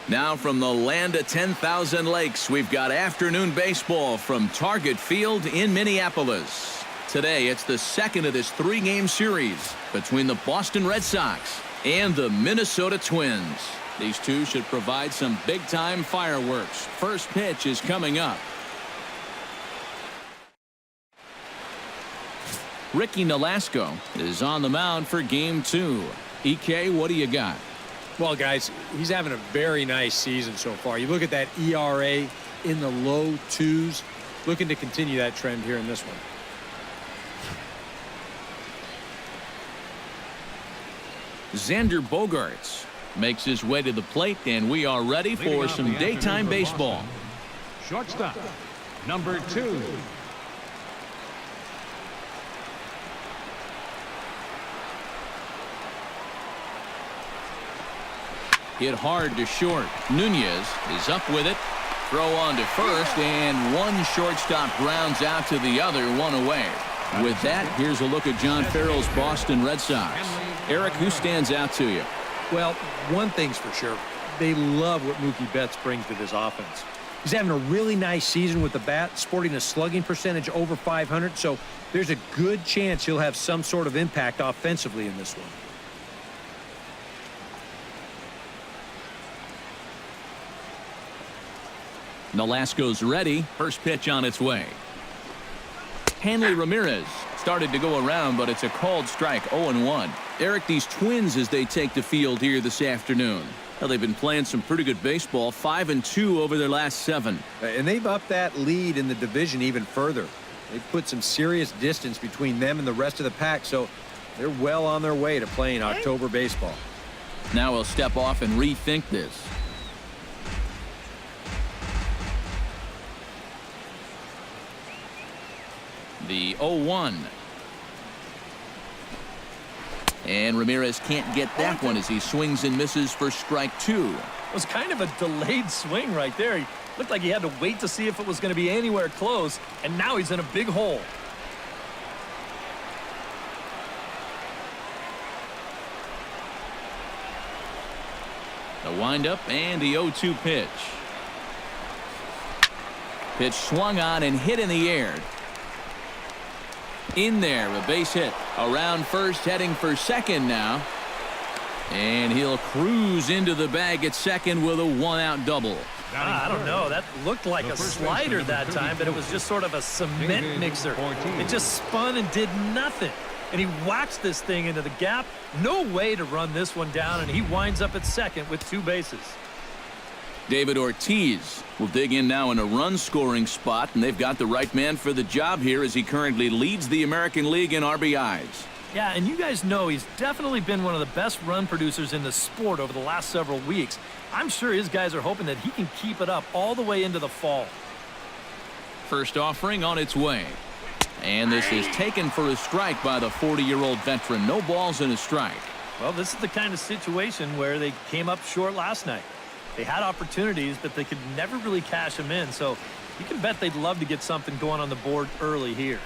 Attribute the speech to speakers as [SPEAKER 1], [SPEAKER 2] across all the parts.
[SPEAKER 1] Now from the land of 10,000 lakes, we've got afternoon baseball from Target Field in Minneapolis. Today, it's the second of this three-game series between the Boston Red Sox and the Minnesota Twins. These two should provide some big-time fireworks. First pitch is coming up. Ricky Nolasco is on the mound for game two. EK, what do you got?
[SPEAKER 2] Well, guys, he's having a very nice season so far. You look at that ERA in the low twos, looking to continue that trend here in this one.
[SPEAKER 1] Xander Bogaerts makes his way to the plate, and we are ready for some daytime baseball.
[SPEAKER 3] Shortstop, number 2.
[SPEAKER 1] Hit hard to short. Nunez is up with it. Throw on to first, and one shortstop grounds out to the other, one away. With that, here's a look at John Farrell's Boston Red Sox. Eric, who stands out to you?
[SPEAKER 2] Well, one thing's for sure. They love what Mookie Betts brings to this offense. He's having a really nice season with the bat, sporting a slugging percentage over 500, so there's a good chance he'll have some sort of impact offensively in this one.
[SPEAKER 1] Nolasco's ready. First pitch on its way. Hanley Ramirez started to go around, but it's a called strike, 0-1. Eric, these Twins as they take the field here this afternoon. Well, they've been playing some pretty good baseball, 5-2 over their last 7.
[SPEAKER 2] And they've upped that lead in the division even further. They've put some serious distance between them and the rest of the pack, so they're well on their way to playing October baseball.
[SPEAKER 1] Now we'll step off and rethink this. The 0-1. And Ramirez can't get that one as he swings and misses for strike 2.
[SPEAKER 4] It was kind of a delayed swing right there. He looked like he had to wait to see if it was going to be anywhere close, and now he's in a big hole.
[SPEAKER 1] The windup and the 0-2 pitch. Pitch swung on and hit in the air. In there, a base hit. Around first, heading for second now. And he'll cruise into the bag at second with a one-out double.
[SPEAKER 4] I don't know. That looked like a slider that time, but it was just sort of a cement mixer. It just spun and did nothing. And he whacks this thing into the gap. No way to run this one down, and he winds up at second with 2 bases.
[SPEAKER 1] David Ortiz will dig in now in a run-scoring spot, and they've got the right man for the job here as he currently leads the American League in RBIs.
[SPEAKER 4] Yeah, and you guys know he's definitely been one of the best run producers in the sport over the last several weeks. I'm sure his guys are hoping that he can keep it up all the way into the fall.
[SPEAKER 1] First offering on its way. And this is taken for a strike by the 40-year-old veteran. No balls and a strike.
[SPEAKER 4] Well, this is the kind of situation where they came up short last night. They had opportunities, but they could never really cash them in. So you can bet they'd love to get something going on the board early here.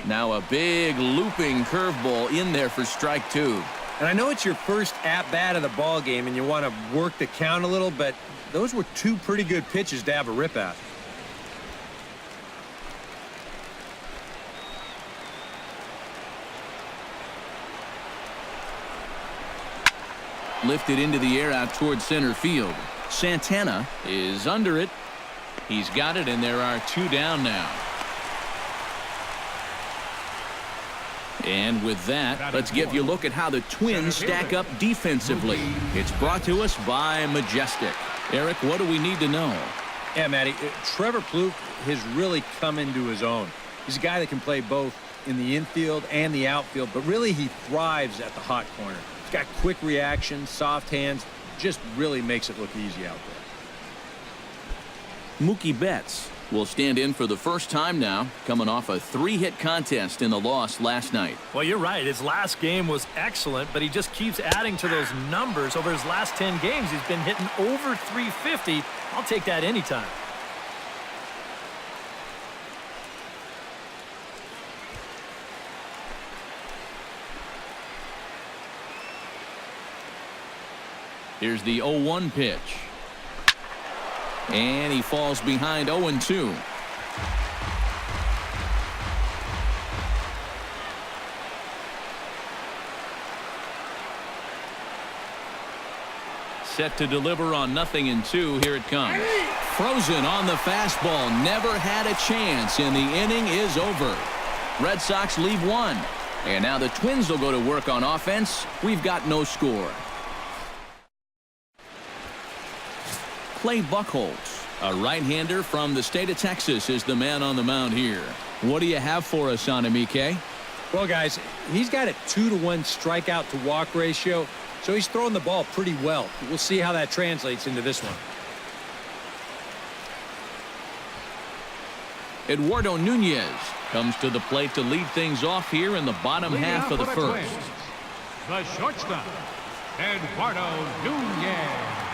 [SPEAKER 1] Now a big looping curveball in there for strike 2.
[SPEAKER 2] And I know it's your first at-bat of the ball game and you want to work the count a little, but those were 2 pretty good pitches to have a rip at.
[SPEAKER 1] Lifted into the air out toward center field. Santana is under it. He's got it, and there are 2 down now. And with that, let's give you a look at how the Twins stack up defensively. It's brought to us by Majestic. Eric, what do we need to know?
[SPEAKER 2] Yeah, Matty, Trevor Plouffe has really come into his own. He's a guy that can play both in the infield and the outfield, but really he thrives at the hot corner. He's got quick reaction, soft hands, just really makes it look easy out there.
[SPEAKER 1] Mookie Betts will stand in for the first time now, coming off a 3-hit contest in the loss last night.
[SPEAKER 4] Well, you're right. His last game was excellent, but he just keeps adding to those numbers. Over his last 10 games, he's been hitting over 350. I'll take that anytime.
[SPEAKER 1] Here's the 0-1 pitch. And he falls behind 0-2. Set to deliver on 0-2. Here it comes. Frozen on the fastball. Never had a chance, and the inning is over. Red Sox leave one. And now the Twins will go to work on offense. We've got no score. Clay Buchholz, a right-hander from the state of Texas, is the man on the mound here. What do you have for us on him, EK?
[SPEAKER 2] Well, guys, he's got a 2-to-1 strikeout to walk ratio, so he's throwing the ball pretty well. We'll see how that translates into this one.
[SPEAKER 1] Eduardo Nunez comes to the plate to lead things off here in the bottom half of the first.
[SPEAKER 3] The shortstop, Eduardo Nunez.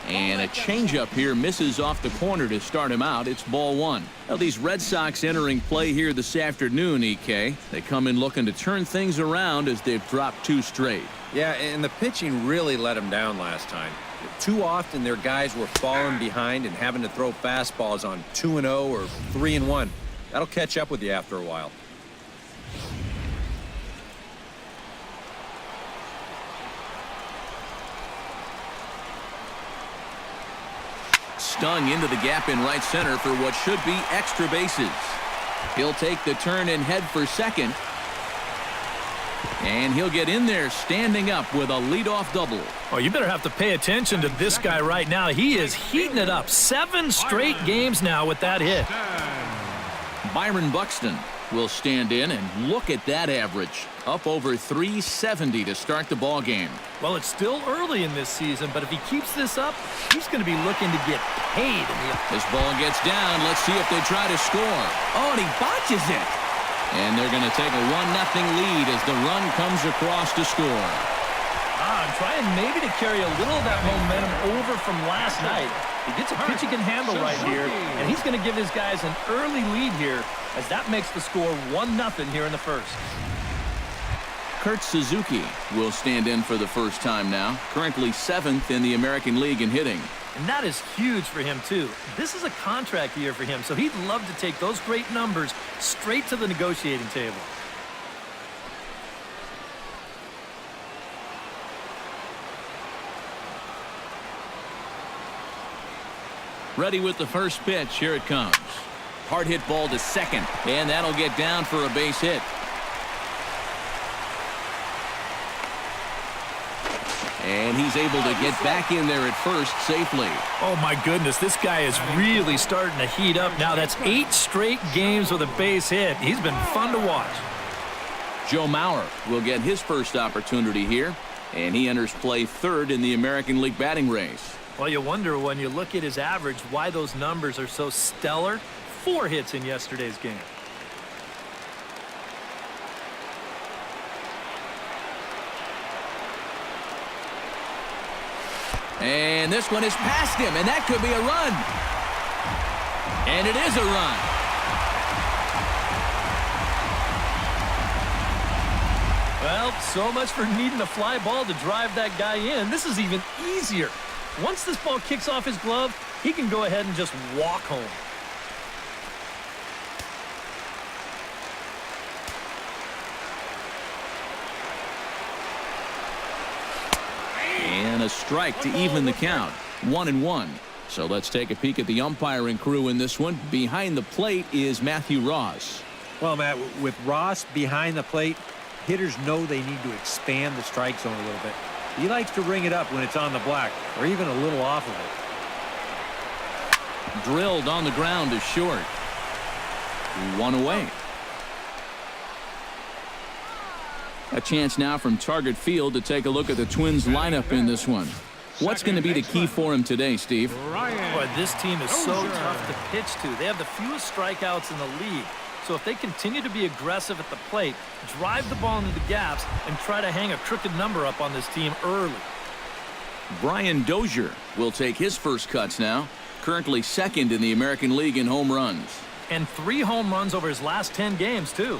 [SPEAKER 1] And a changeup here misses off the corner to start him out. It's ball one. Now these Red Sox entering play here this afternoon, EK. They come in looking to turn things around as they've dropped 2 straight.
[SPEAKER 2] Yeah, and the pitching really let them down last time. Too often their guys were falling behind and having to throw fastballs on 2-0 or 3-1. That'll catch up with you after a while.
[SPEAKER 1] Stung into the gap in right center for what should be extra bases. He'll take the turn and head for second. And he'll get in there standing up with a leadoff double.
[SPEAKER 4] Oh, you better have to pay attention to this guy right now. He is heating it up. 7 straight games now with that hit.
[SPEAKER 1] Byron Buxton will stand in, and look at that average. Up over 370 to start the ball game.
[SPEAKER 4] Well, it's still early in this season, but if he keeps this up, he's going to be looking to get paid.
[SPEAKER 1] This ball gets down. Let's see if they try to score. Oh, and he botches it. And they're going to take a 1-0 lead as the run comes across to score.
[SPEAKER 4] I'm trying maybe to carry a little of that momentum over from last night. He gets a pitch he can handle right here, and he's going to give his guys an early lead here as that makes the score 1-0 here in the first.
[SPEAKER 1] Kurt Suzuki will stand in for the first time now, currently 7th in the American League in hitting.
[SPEAKER 4] And that is huge for him, too. This is a contract year for him, so he'd love to take those great numbers straight to the negotiating table.
[SPEAKER 1] Ready with the first pitch. Here it comes. Hard hit ball to second, and that'll get down for a base hit. And he's able to get back in there at first safely.
[SPEAKER 4] Oh, my goodness. This guy is really starting to heat up now. That's 8 straight games with a base hit. He's been fun to watch.
[SPEAKER 1] Joe Mauer will get his first opportunity here, and he enters play 3rd in the American League batting race.
[SPEAKER 4] Well, you wonder when you look at his average why those numbers are so stellar. 4 hits in yesterday's game.
[SPEAKER 1] And this one is past him, and that could be a run. And it is a run.
[SPEAKER 4] Well, so much for needing a fly ball to drive that guy in. This is even easier. Once this ball kicks off his glove, he can go ahead and just walk home.
[SPEAKER 1] And a strike to even the count. 1-1. So let's take a peek at the umpiring crew in this one. Behind the plate is Matthew Ross.
[SPEAKER 2] Well, Matt, with Ross behind the plate, hitters know they need to expand the strike zone a little bit. He likes to ring it up when it's on the black, or even a little off of it.
[SPEAKER 1] Drilled on the ground is short. 1 away. A chance now from Target Field to take a look at the Twins lineup in this one. What's going to be the key for him today, Steve?
[SPEAKER 4] Boy, this team is so tough to pitch to. They have the fewest strikeouts in the league. So if they continue to be aggressive at the plate, drive the ball into the gaps, and try to hang a crooked number up on this team early.
[SPEAKER 1] Brian Dozier will take his first cuts now, currently 2nd in the American League in home runs.
[SPEAKER 4] And 3 home runs over his last 10 games, too.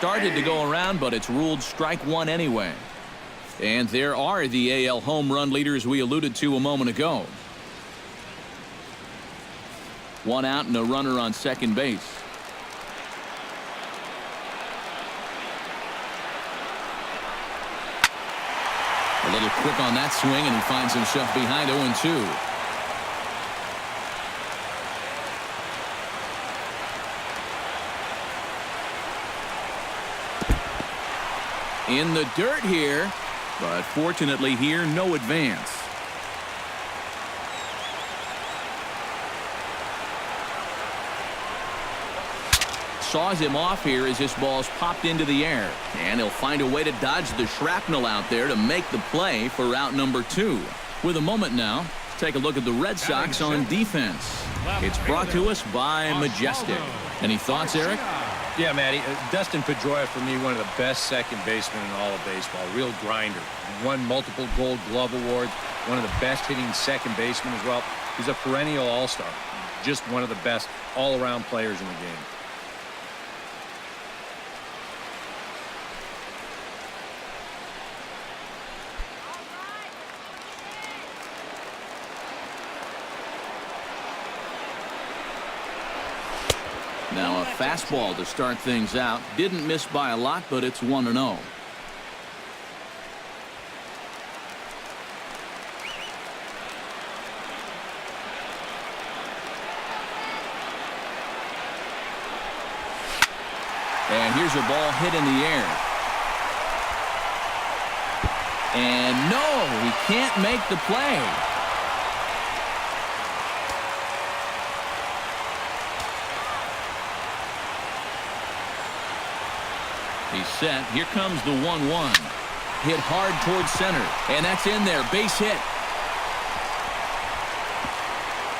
[SPEAKER 1] started to go around, but it's ruled strike one anyway. And there are the AL home run leaders we alluded to a moment ago. One out and a runner on second base. A little quick on that swing, and he finds himself behind 0-2. In the dirt here, but fortunately here, no advance. Saws him off here as this ball's popped into the air, and he'll find a way to dodge the shrapnel out there to make the play for out number 2. With a moment now, take a look at the Red Sox on defense. It's brought to us by Majestic. Any thoughts, Eric?
[SPEAKER 2] Yeah, Matty. Dustin Pedroia, for me, one of the best second basemen in all of baseball. Real grinder. Won multiple Gold Glove awards. One of the best hitting second basemen as well. He's a perennial all-star. Just one of the best all-around players in the game.
[SPEAKER 1] Now a fastball to start things out. Didn't miss by a lot, but it's 1-0. And here's a ball hit in the air. And no, he can't make the play. He's set. Here comes the 1-1. Hit hard towards center. And that's in there. Base hit.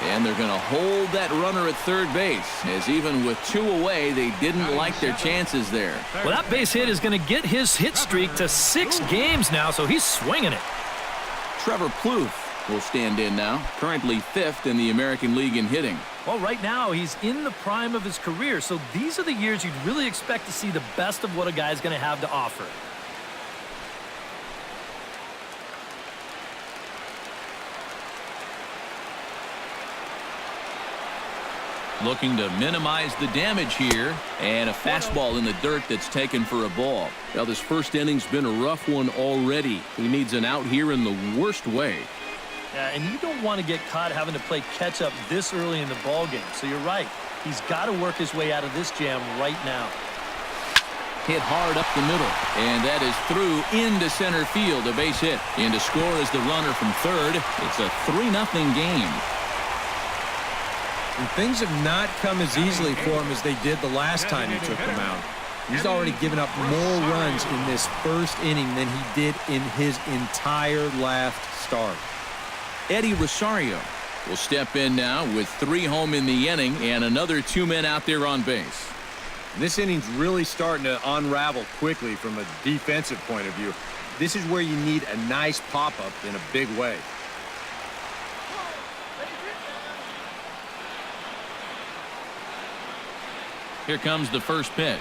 [SPEAKER 1] And they're going to hold that runner at third base, as even with 2 away, they didn't like their chances there.
[SPEAKER 4] Well, that base hit is going to get his hit streak to 6 games now, so he's swinging it.
[SPEAKER 1] Trevor Plouffe will stand in now, currently 5th in the American League in hitting.
[SPEAKER 4] Well, right now, he's in the prime of his career, so these are the years you'd really expect to see the best of what a guy's going to have to offer.
[SPEAKER 1] Looking to minimize the damage here, and a fastball in the dirt that's taken for a ball. Well, this first inning's been a rough one already. He needs an out here in the worst way.
[SPEAKER 4] And you don't want to get caught having to play catch-up this early in the ballgame. So you're right. He's got to work his way out of this jam right now.
[SPEAKER 1] Hit hard up the middle. And that is through into center field. A base hit. In to score is the runner from third. It's a 3-0 game.
[SPEAKER 2] And things have not come as easily for him as they did the last time he took the mound. He's already given up more runs in this first inning than he did in his entire last start.
[SPEAKER 1] Eddie Rosario will step in now with 3 home in the inning and another 2 men out there on base.
[SPEAKER 2] This inning's really starting to unravel quickly from a defensive point of view. This is where you need a nice pop-up in a big way.
[SPEAKER 1] Here comes the first pitch.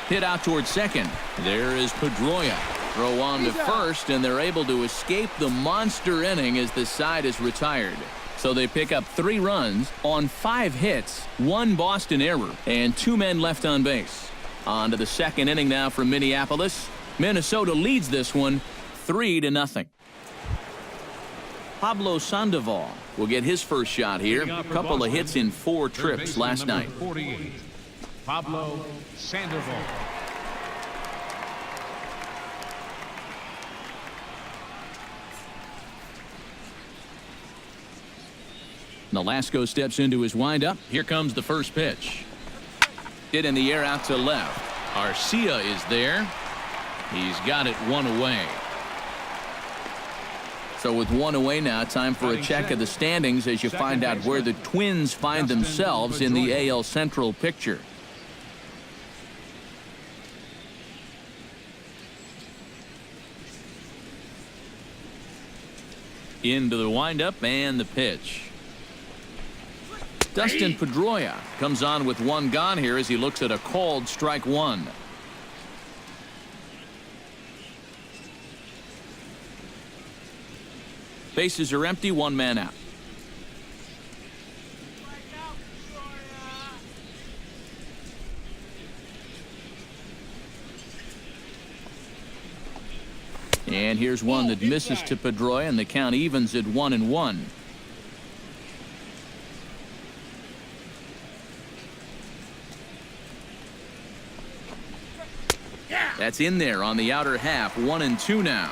[SPEAKER 1] Hit out towards second. There is Pedroia. Throw on to first, and they're able to escape the monster inning as the side is retired. So they pick up 3 runs on 5 hits, 1 Boston error, and 2 men left on base. On to the second inning now from Minneapolis. Minnesota leads this one 3-0. Pablo Sandoval will get his first shot here. A couple of hits in 4 trips last night.
[SPEAKER 3] 48, Pablo Sandoval.
[SPEAKER 1] Nolasco steps into his windup. Here comes the first pitch. Hit in the air out to left. Arcia is there. He's got it 1 away. So with 1 away now, time for a check of the standings as you find out where the Twins find themselves in the AL Central picture. Into the windup and the pitch. Dustin Pedroia comes on with one gone here as he looks at a called strike one. Bases are empty, one man out. And here's one that misses to Pedroia, and the count evens at 1-1. That's in there on the outer half. 1-2 now.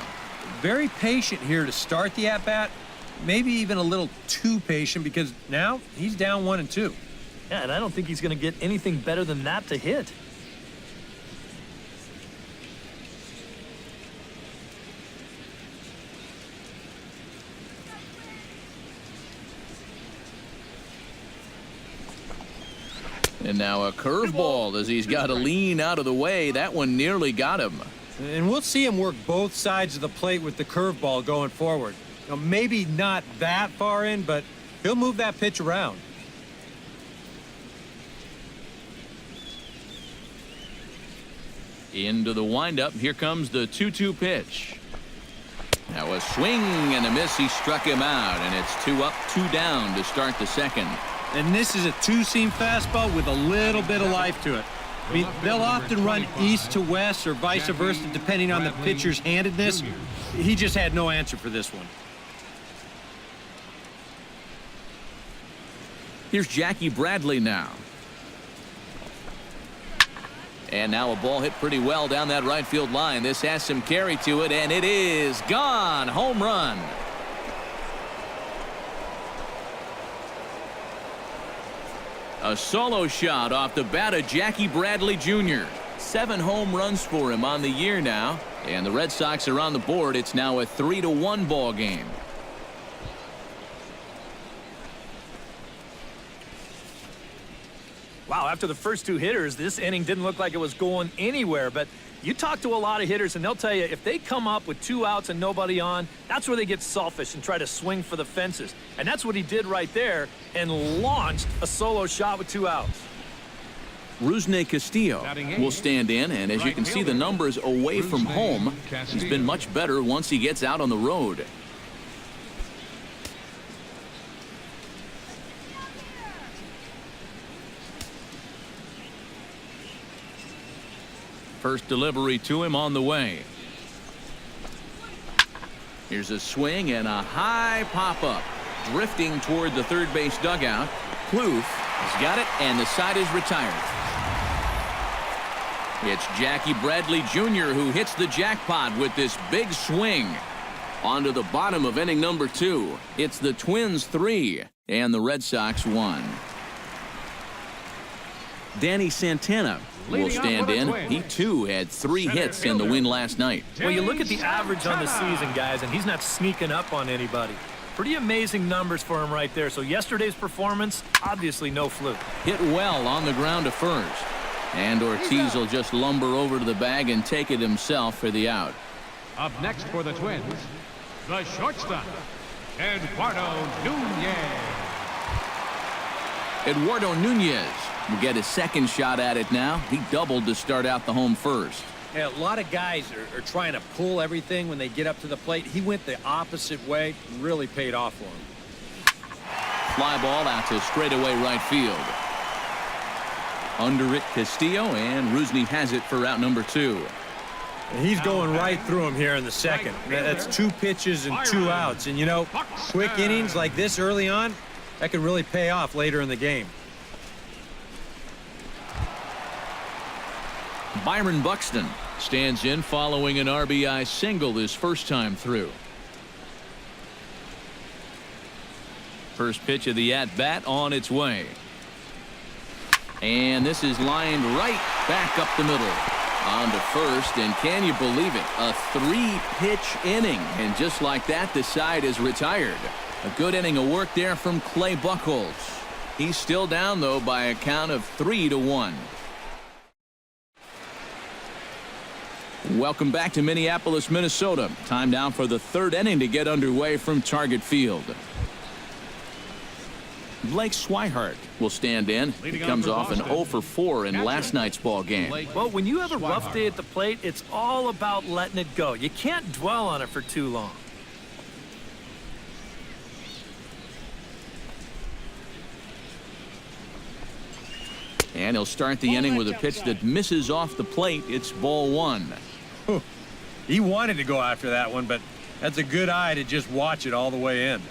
[SPEAKER 2] Very patient here to start the at-bat. Maybe even a little too patient because now he's down 1-2.
[SPEAKER 4] Yeah, and I don't think he's going to get anything better than that to hit.
[SPEAKER 1] And now a curveball as he's got to lean out of the way. That one nearly got him.
[SPEAKER 2] And we'll see him work both sides of the plate with the curveball going forward. Now, maybe not that far in, but he'll move that pitch around.
[SPEAKER 1] Into the windup. Here comes the 2-2 pitch. Now a swing and a miss. He struck him out, and it's 2 up, 2 down to start the second.
[SPEAKER 2] And this is a two-seam fastball with a little bit of life to it. I mean, they'll often run east to west or vice versa depending on the pitcher's handedness. He just had no answer for this one.
[SPEAKER 1] Here's Jackie Bradley now. And now a ball hit pretty well down that right field line. This has some carry to it, and it is gone. Home run. A solo shot off the bat of Jackie Bradley Jr. 7 home runs for him on the year now. And the Red Sox are on the board. It's now a 3-1 ball game.
[SPEAKER 4] Wow, after the first 2 hitters, this inning didn't look like it was going anywhere. But you talk to a lot of hitters, and they'll tell you if they come up with 2 outs and nobody on, that's where they get selfish and try to swing for the fences. And that's what he did right there and launched a solo shot with 2 outs.
[SPEAKER 1] Rusney Castillo will stand in, and as you can see the numbers away from home, he's been much better once he gets out on the road. First delivery to him on the way. Here's a swing and a high pop-up. Drifting toward the third base dugout. Plouffe has got it, and the side is retired. It's Jackie Bradley Jr. who hits the jackpot with this big swing. On to the bottom of inning number 2. It's the Twins 3 and the Red Sox 1. Danny Santana will stand in. He too had 3 hits in the win last night.
[SPEAKER 4] Well, you look at the average on the season, guys, and he's not sneaking up on anybody. Pretty amazing numbers for him right there. So yesterday's performance, obviously no fluke.
[SPEAKER 1] Hit well on the ground to first. And Ortiz will just lumber over to the bag and take it himself for the out.
[SPEAKER 3] Up next for the Twins, the shortstop, Eduardo Nunez.
[SPEAKER 1] Eduardo Nunez will get his second shot at it now. He doubled to start out the home first.
[SPEAKER 2] Yeah, a lot of guys are trying to pull everything when they get up to the plate. He went the opposite way. Really paid off for him.
[SPEAKER 1] Fly ball out to straightaway right field. Under it, Castillo, and Rusney has it for out number 2.
[SPEAKER 2] And he's going right through him here in the second. That's 2 pitches and 2 outs. And, you know, quick innings like this early on, that can really pay off later in the game.
[SPEAKER 1] Byron Buxton stands in following an RBI single his first time through. First pitch of the at-bat on its way. And this is lined right back up the middle. On to first, and can you believe it? A 3-pitch inning. And just like that, the side is retired. A good inning of work there from Clay Buchholz. He's still down, though, by a count of 3-1. Welcome back to Minneapolis, Minnesota. Time now for the 3rd inning to get underway from Target Field. Blake Swihart will stand in. He comes off an 0 for 4 in last night's ball game.
[SPEAKER 4] Well, when you have a rough day at the plate, it's all about letting it go. You can't dwell on it for too long.
[SPEAKER 1] And he'll start the inning with a pitch that misses off the plate. It's ball 1.
[SPEAKER 2] He wanted to go after that one, but that's a good eye to just watch it all the way in.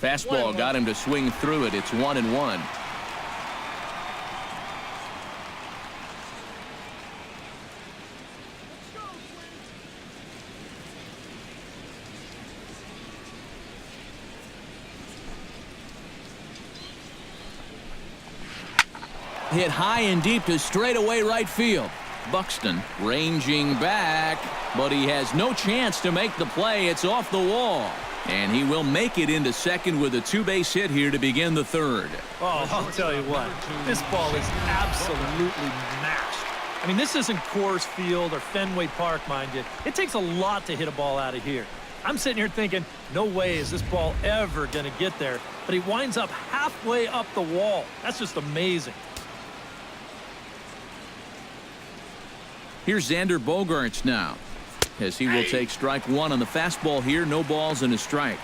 [SPEAKER 1] Fastball got him to swing through it. It's 1-1. Hit high and deep to straightaway right field. Buxton ranging back, but he has no chance to make the play. It's off the wall. And he will make it into second with a 2-base hit here to begin the third.
[SPEAKER 4] Oh, I'll tell you what, this ball is absolutely mashed. I mean, this isn't Coors Field or Fenway Park, mind you. It takes a lot to hit a ball out of here. I'm sitting here thinking, no way is this ball ever going to get there. But he winds up halfway up the wall. That's just amazing.
[SPEAKER 1] Here's Xander Bogaerts now, as he will take strike 1 on the fastball here. No balls and a strike.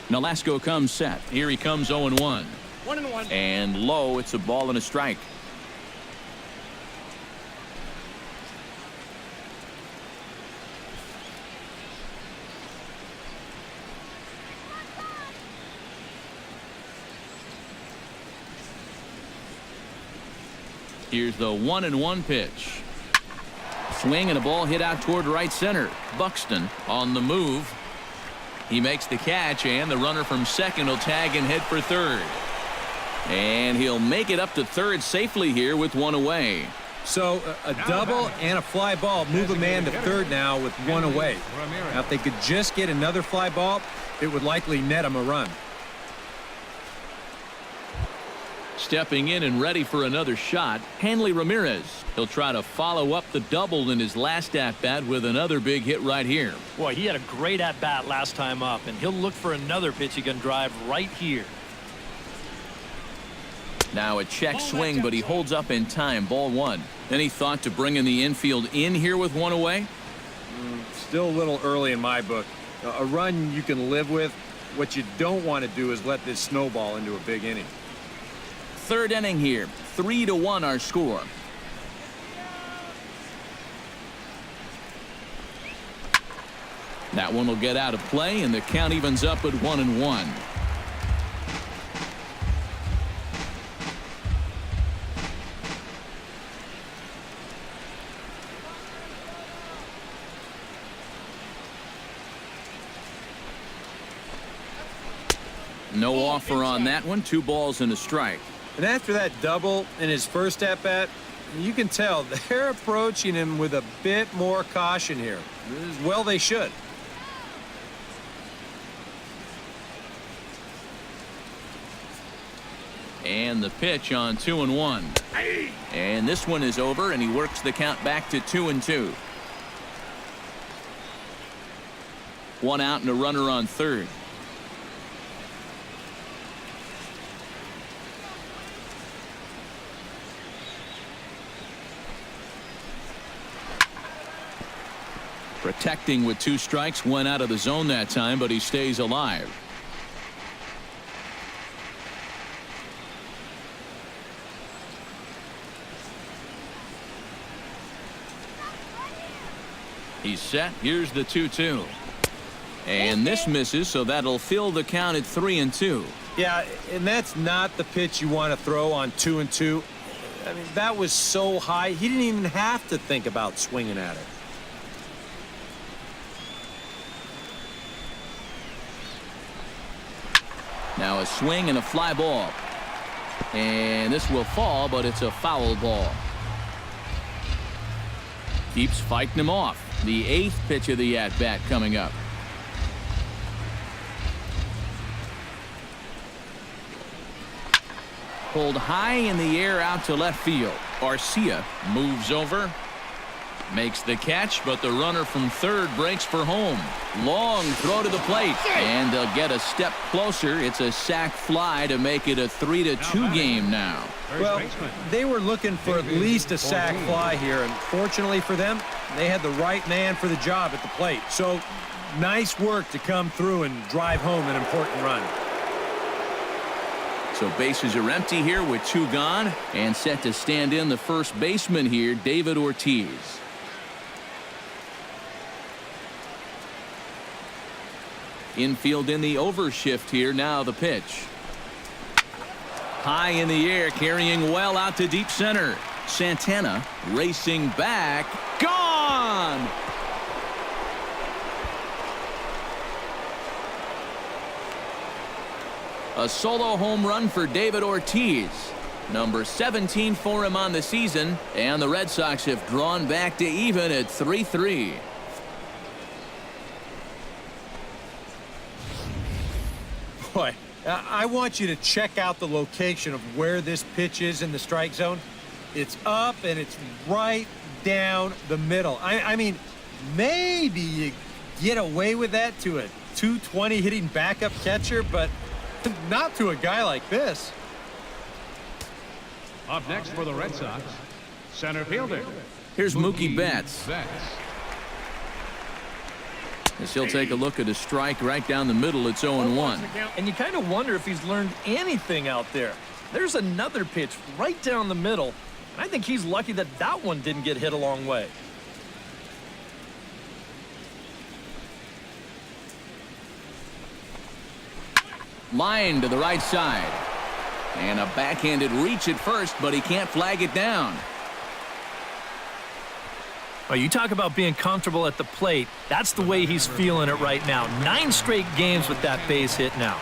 [SPEAKER 1] Nolasco comes set. Here he comes 0-1.
[SPEAKER 5] 1-1.
[SPEAKER 1] And low. It's a ball and a strike. Here's the 1-1 pitch. Swing and a ball hit out toward right center. Buxton on the move. He makes the catch, and the runner from second will tag and head for third. And he'll make it up to third safely here with 1 away.
[SPEAKER 2] So a double and a fly ball move a man to third now with 1 away. Now if they could just get another fly ball, it would likely net him a run.
[SPEAKER 1] Stepping in and ready for another shot, Hanley Ramirez. He'll try to follow up the double in his last at-bat with another big hit right here.
[SPEAKER 4] Boy, he had a great at-bat last time up, and he'll look for another pitch he can drive right here.
[SPEAKER 1] Now a check swing, but he holds up in time. Ball 1. Any thought to bringing the infield in here with 1 away?
[SPEAKER 2] Still a little early in my book. A run you can live with. What you don't want to do is let this snowball into a big inning.
[SPEAKER 1] Third inning here. 3-1 our score. That one will get out of play, and the count evens up at 1-1. No offer on that one. 2 balls and a strike.
[SPEAKER 2] And after that double in his first at-bat, you can tell they're approaching him with a bit more caution here. Well, they should.
[SPEAKER 1] And the pitch on 2-1. And this one is over, and he works the count back to 2-2. 1 out and a runner on third. Protecting with 2 strikes, went out of the zone that time, but he stays alive. He's set. Here's the 2-2. And this misses, so that'll fill the count at 3-2.
[SPEAKER 2] Yeah, and that's not the pitch you want to throw on 2-2. I mean, that was so high, he didn't even have to think about swinging at it.
[SPEAKER 1] Now a swing and a fly ball. And this will fall, but it's a foul ball. Keeps fighting him off. The 8th pitch of the at-bat coming up. Pulled high in the air out to left field. Arcia moves over. Makes the catch, but the runner from third breaks for home. Long throw to the plate, and they'll get a step closer. It's a sac fly to make it a 3-2 game now.
[SPEAKER 2] Well, they were looking for at least a sac fly here, and fortunately for them, they had the right man for the job at the plate. So, nice work to come through and drive home an important run.
[SPEAKER 1] So bases are empty here with 2 gone, and set to stand in the first baseman here, David Ortiz. Infield in the overshift here. Now the pitch. High in the air, carrying well out to deep center. Santana racing back. Gone! A solo home run for David Ortiz. Number 17 for him on the season, and the Red Sox have drawn back to even at 3-3.
[SPEAKER 2] Boy, I want you to check out the location of where this pitch is in the strike zone. It's up and it's right down the middle. I mean, maybe you get away with that to a 220 hitting backup catcher, but not to a guy like this.
[SPEAKER 3] Up next for the Red Sox, center fielder.
[SPEAKER 1] Here's Mookie Betts. As he'll take a look at a strike right down the middle. It's 0-1.
[SPEAKER 4] And you kind of wonder if he's learned anything out there. There's another pitch right down the middle. And I think he's lucky that that one didn't get hit a long way.
[SPEAKER 1] Line to the right side. And a backhanded reach at first, but he can't flag it down.
[SPEAKER 4] Well, you talk about being comfortable at the plate. That's the way he's feeling it right now. 9 straight games with that base hit now.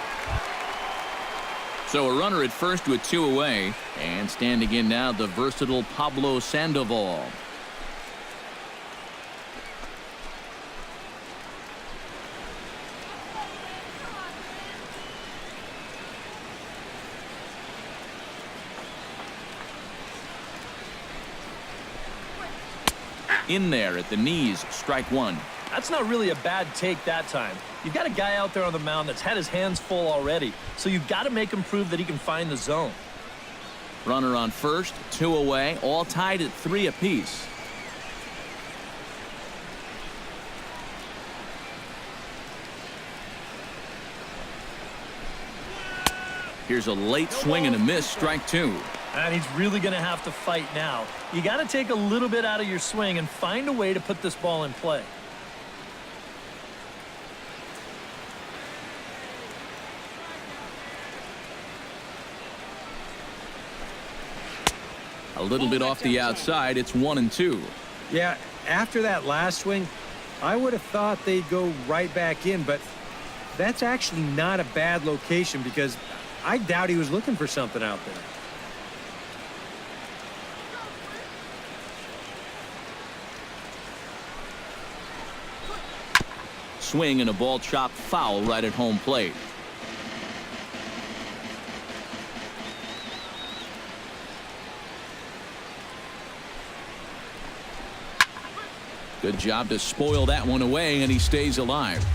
[SPEAKER 1] So a runner at first with 2 away. And standing in now, the versatile Pablo Sandoval. In there at the knees, strike 1.
[SPEAKER 4] That's not really a bad take that time. You've got a guy out there on the mound that's had his hands full already, so you've got to make him prove that he can find the zone.
[SPEAKER 1] Runner on first, 2 away, all tied at 3 apiece. Here's a late swing and a miss, strike 2.
[SPEAKER 4] And he's really going to have to fight now. You got to take a little bit out of your swing and find a way to put this ball in play.
[SPEAKER 1] A little bit off the outside. It's 1-2.
[SPEAKER 2] Yeah, after that last swing, I would have thought they'd go right back in, but that's actually not a bad location because I doubt he was looking for something out there.
[SPEAKER 1] Swing and a ball chopped foul right at home plate. Good job to spoil that one away, and he stays alive.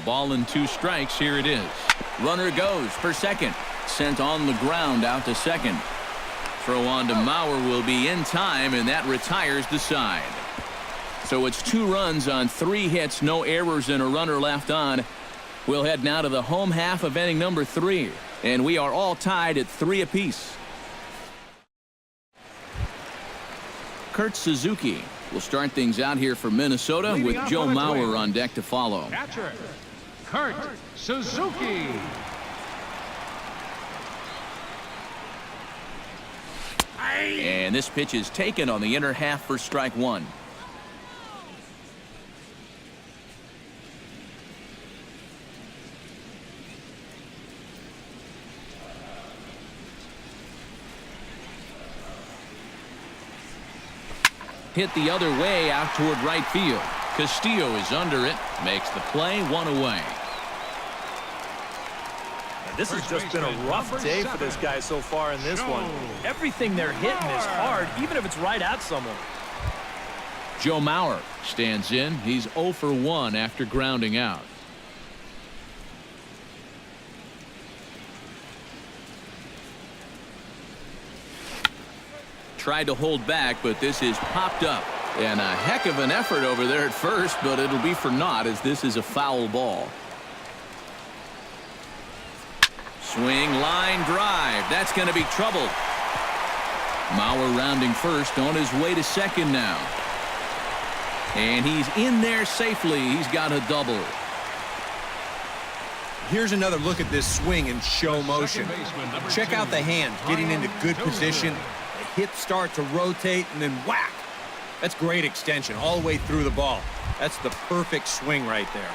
[SPEAKER 1] Ball and 2 strikes. Here it is. Runner goes for second. Sent on the ground out to second. Throw on to Mauer will be in time, and that retires the side. So it's 2 runs on 3 hits, no errors, and a runner left on. We'll head now to the home half of inning number 3, and we are all tied at 3 apiece. Kurt Suzuki will start things out here for Minnesota with Joe Mauer on deck to follow.
[SPEAKER 3] Catcher, Kurt Suzuki.
[SPEAKER 1] And this pitch is taken on the inner half for strike 1. hit the other way out toward right field. Castillo is under it, makes the play, 1 away.
[SPEAKER 4] This has just been a rough day for this guy so far in this one. Everything they're hitting is hard, even if it's right at someone.
[SPEAKER 1] Joe Mauer stands in. He's 0 for 1 after grounding out. Tried to hold back, but this is popped up. And a heck of an effort over there at first, but it'll be for naught as this is a foul ball. Swing, line, drive. That's going to be trouble. Mauer rounding first, on his way to second now. And he's in there safely. He's got a double.
[SPEAKER 2] Here's another look at this swing in show motion. Check out the hand getting into good position. The hips start to rotate and then whack. That's great extension all the way through the ball. That's the perfect swing right there.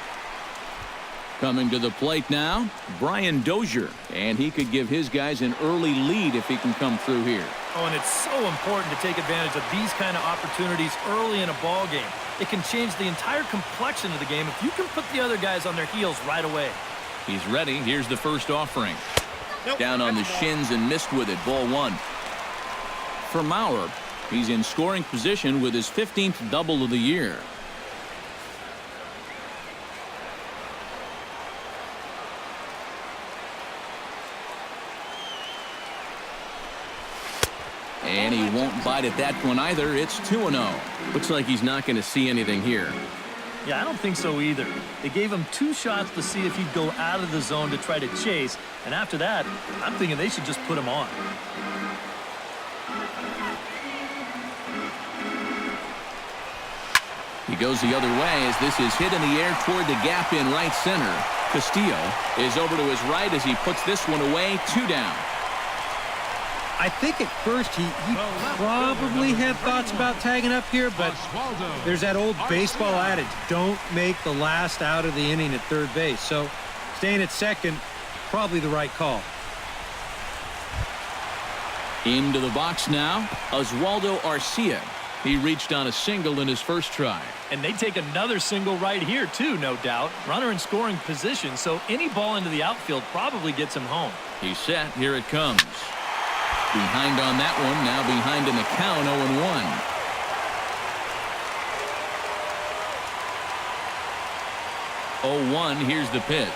[SPEAKER 1] Coming to the plate now, Brian Dozier, and he could give his guys an early lead if he can come through here.
[SPEAKER 4] Oh, and it's so important to take advantage of these kind of opportunities early in a ball game. It can change the entire complexion of the game if you can put the other guys on their heels right away.
[SPEAKER 1] He's ready. Here's the first offering. Down on the shins and missed with it. Ball 1. For Mauer, he's in scoring position with his 15th double of the year. And he won't bite at that one either. It's 2-0. Looks like he's not going to see anything here.
[SPEAKER 4] Yeah, I don't think so either. They gave him 2 shots to see if he'd go out of the zone to try to chase. And after that, I'm thinking they should just put him on.
[SPEAKER 1] He goes the other way as this is hit in the air toward the gap in right center. Castillo is over to his right as he puts this one away. 2 down.
[SPEAKER 5] I think at first he probably had thoughts about tagging up here, but there's that old baseball adage, don't make the last out of the inning at third base. So staying at second, probably the right call.
[SPEAKER 1] Into the box now, Oswaldo Arcia. He reached on a single in his first try.
[SPEAKER 4] And they take another single right here, too, no doubt. Runner in scoring position, so any ball into the outfield probably gets him home.
[SPEAKER 1] He's set. Here it comes. Behind on that one, now behind in the count, 0-1. 0-1, here's the pitch.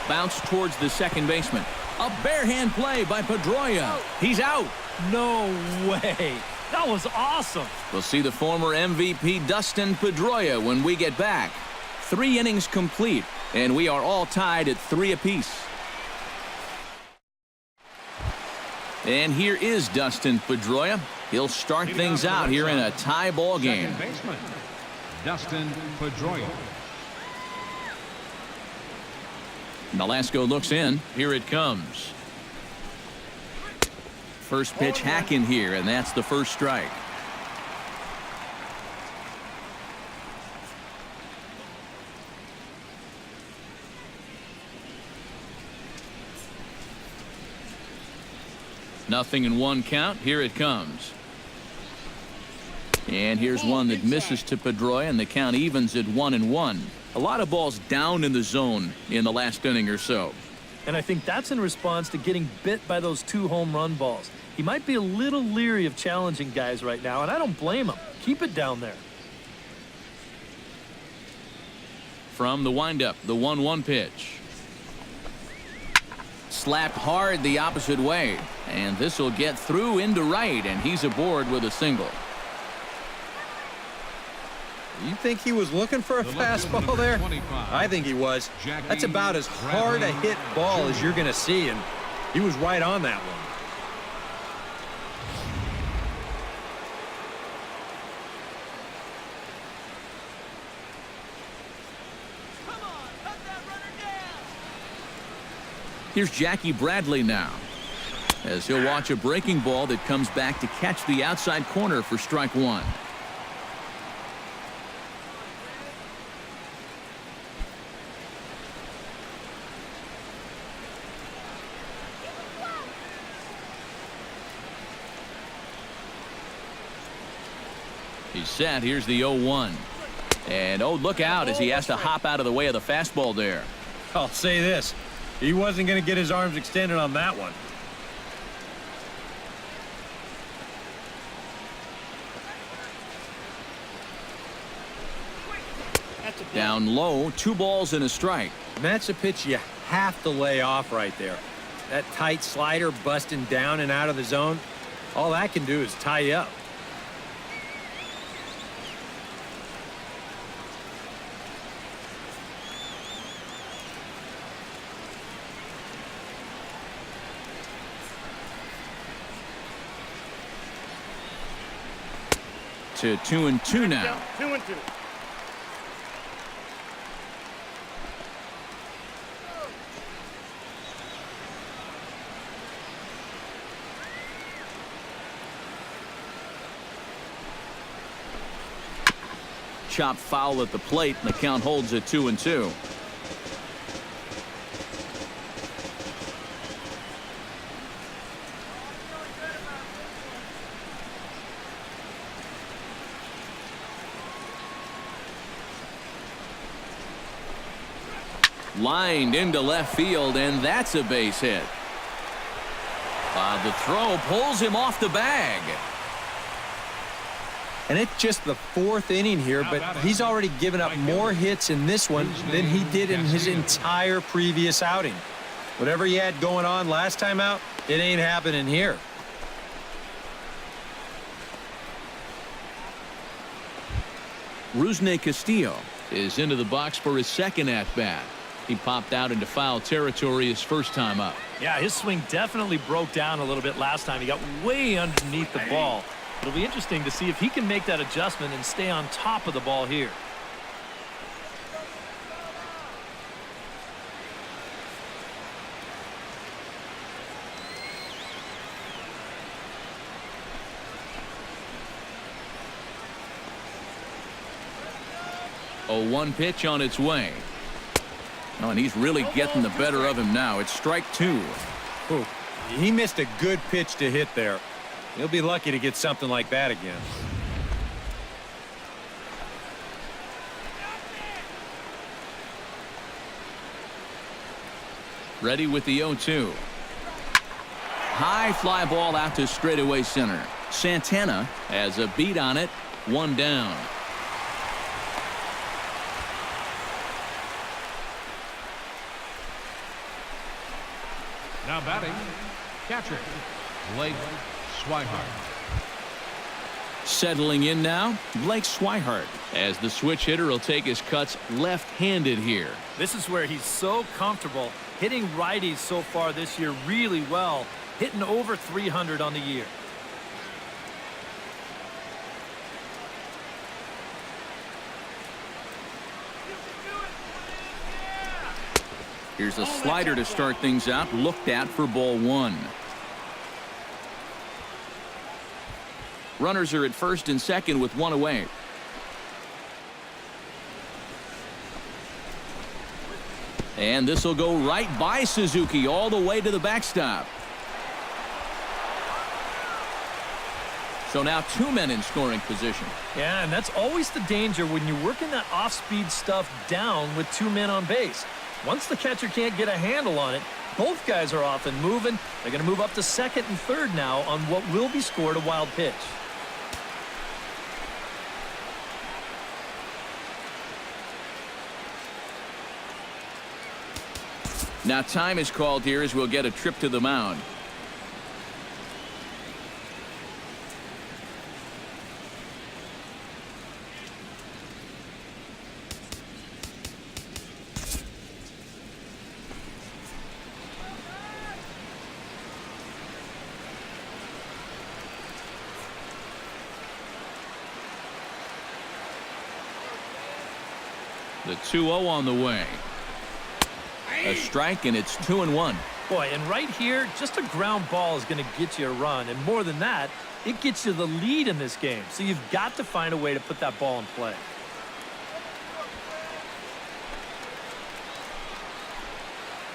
[SPEAKER 1] Bounce towards the second baseman. A barehand play by Pedroia. He's out.
[SPEAKER 4] No way. That was awesome.
[SPEAKER 1] We'll see the former MVP Dustin Pedroia when we get back. 3 innings complete, and we are all tied at 3 apiece. And here is Dustin Pedroia. He'll start things out here in a tie ball game.
[SPEAKER 3] Second baseman, Dustin Pedroia.
[SPEAKER 1] Nolasco looks in. Here it comes. First pitch hack in here, and that's the first strike. Nothing in 1 count. Here it comes. And here's one that misses to Pedroia, and the count evens at 1-1. A lot of balls down in the zone in the last inning or so.
[SPEAKER 4] And I think that's in response to getting bit by those 2 home run balls. He might be a little leery of challenging guys right now, and I don't blame him. Keep it down there.
[SPEAKER 1] From the windup, the 1-1 pitch. Slapped hard the opposite way, and this will get through into right, and he's aboard with a single.
[SPEAKER 2] You think he was looking for a fastball there? I think he was. That's about as hard a hit ball as you're going to see, and he was right on that one.
[SPEAKER 1] Here's Jackie Bradley now, as he'll watch a breaking ball that comes back to catch the outside corner for strike 1. He's set. Here's the 0-1. And, oh, look out as he has to hop out of the way of the fastball there.
[SPEAKER 2] I'll say this. He wasn't going to get his arms extended on that one.
[SPEAKER 1] Down low, 2 balls and a strike.
[SPEAKER 2] And that's a pitch you have to lay off right there. That tight slider busting down and out of the zone, all that can do is tie you up.
[SPEAKER 1] To 2-2 now.
[SPEAKER 6] 2-2.
[SPEAKER 1] Chop foul at the plate, and the count holds at 2-2. Lined into left field, and that's a base hit. The throw pulls him off the bag.
[SPEAKER 2] And it's just the 4th inning here, but he's already given up more hits in this one than he did in his entire previous outing. Whatever he had going on last time out, it ain't happening here.
[SPEAKER 1] Rusney Castillo is into the box for his second at-bat. He popped out into foul territory his first time up.
[SPEAKER 4] Yeah, his swing definitely broke down a little bit last time. He got way underneath the ball. It'll be interesting to see if he can make that adjustment and stay on top of the ball here.
[SPEAKER 1] A 1 pitch on its way. Oh, and he's really getting the better of him now. It's strike 2.
[SPEAKER 2] Ooh, he missed a good pitch to hit there. He'll be lucky to get something like that again.
[SPEAKER 1] Ready with the 0-2. High fly ball out to straightaway center. Santana has a beat on it. 1 down.
[SPEAKER 3] Now batting, catcher, Blake Swihart.
[SPEAKER 1] Settling in now, Blake Swihart, as the switch hitter will take his cuts left-handed here.
[SPEAKER 4] This is where he's so comfortable hitting righties so far this year really well, hitting over 300 on the year.
[SPEAKER 1] Here's a slider to start things out, looked at for ball 1. Runners are at first and second with 1 away. And this will go right by Suzuki all the way to the backstop. So now 2 men in scoring position.
[SPEAKER 4] Yeah, and that's always the danger when you're working that off-speed stuff down with 2 men on base. Once the catcher can't get a handle on it, both guys are off and moving. They're going to move up to second and third now on what will be scored a wild pitch.
[SPEAKER 1] Now time is called here as we'll get a trip to the mound. The 2-0 on the way. A strike, and it's 2-1.
[SPEAKER 4] Boy, and right here, just a ground ball is going to get you a run. And more than that, it gets you the lead in this game. So you've got to find a way to put that ball in play.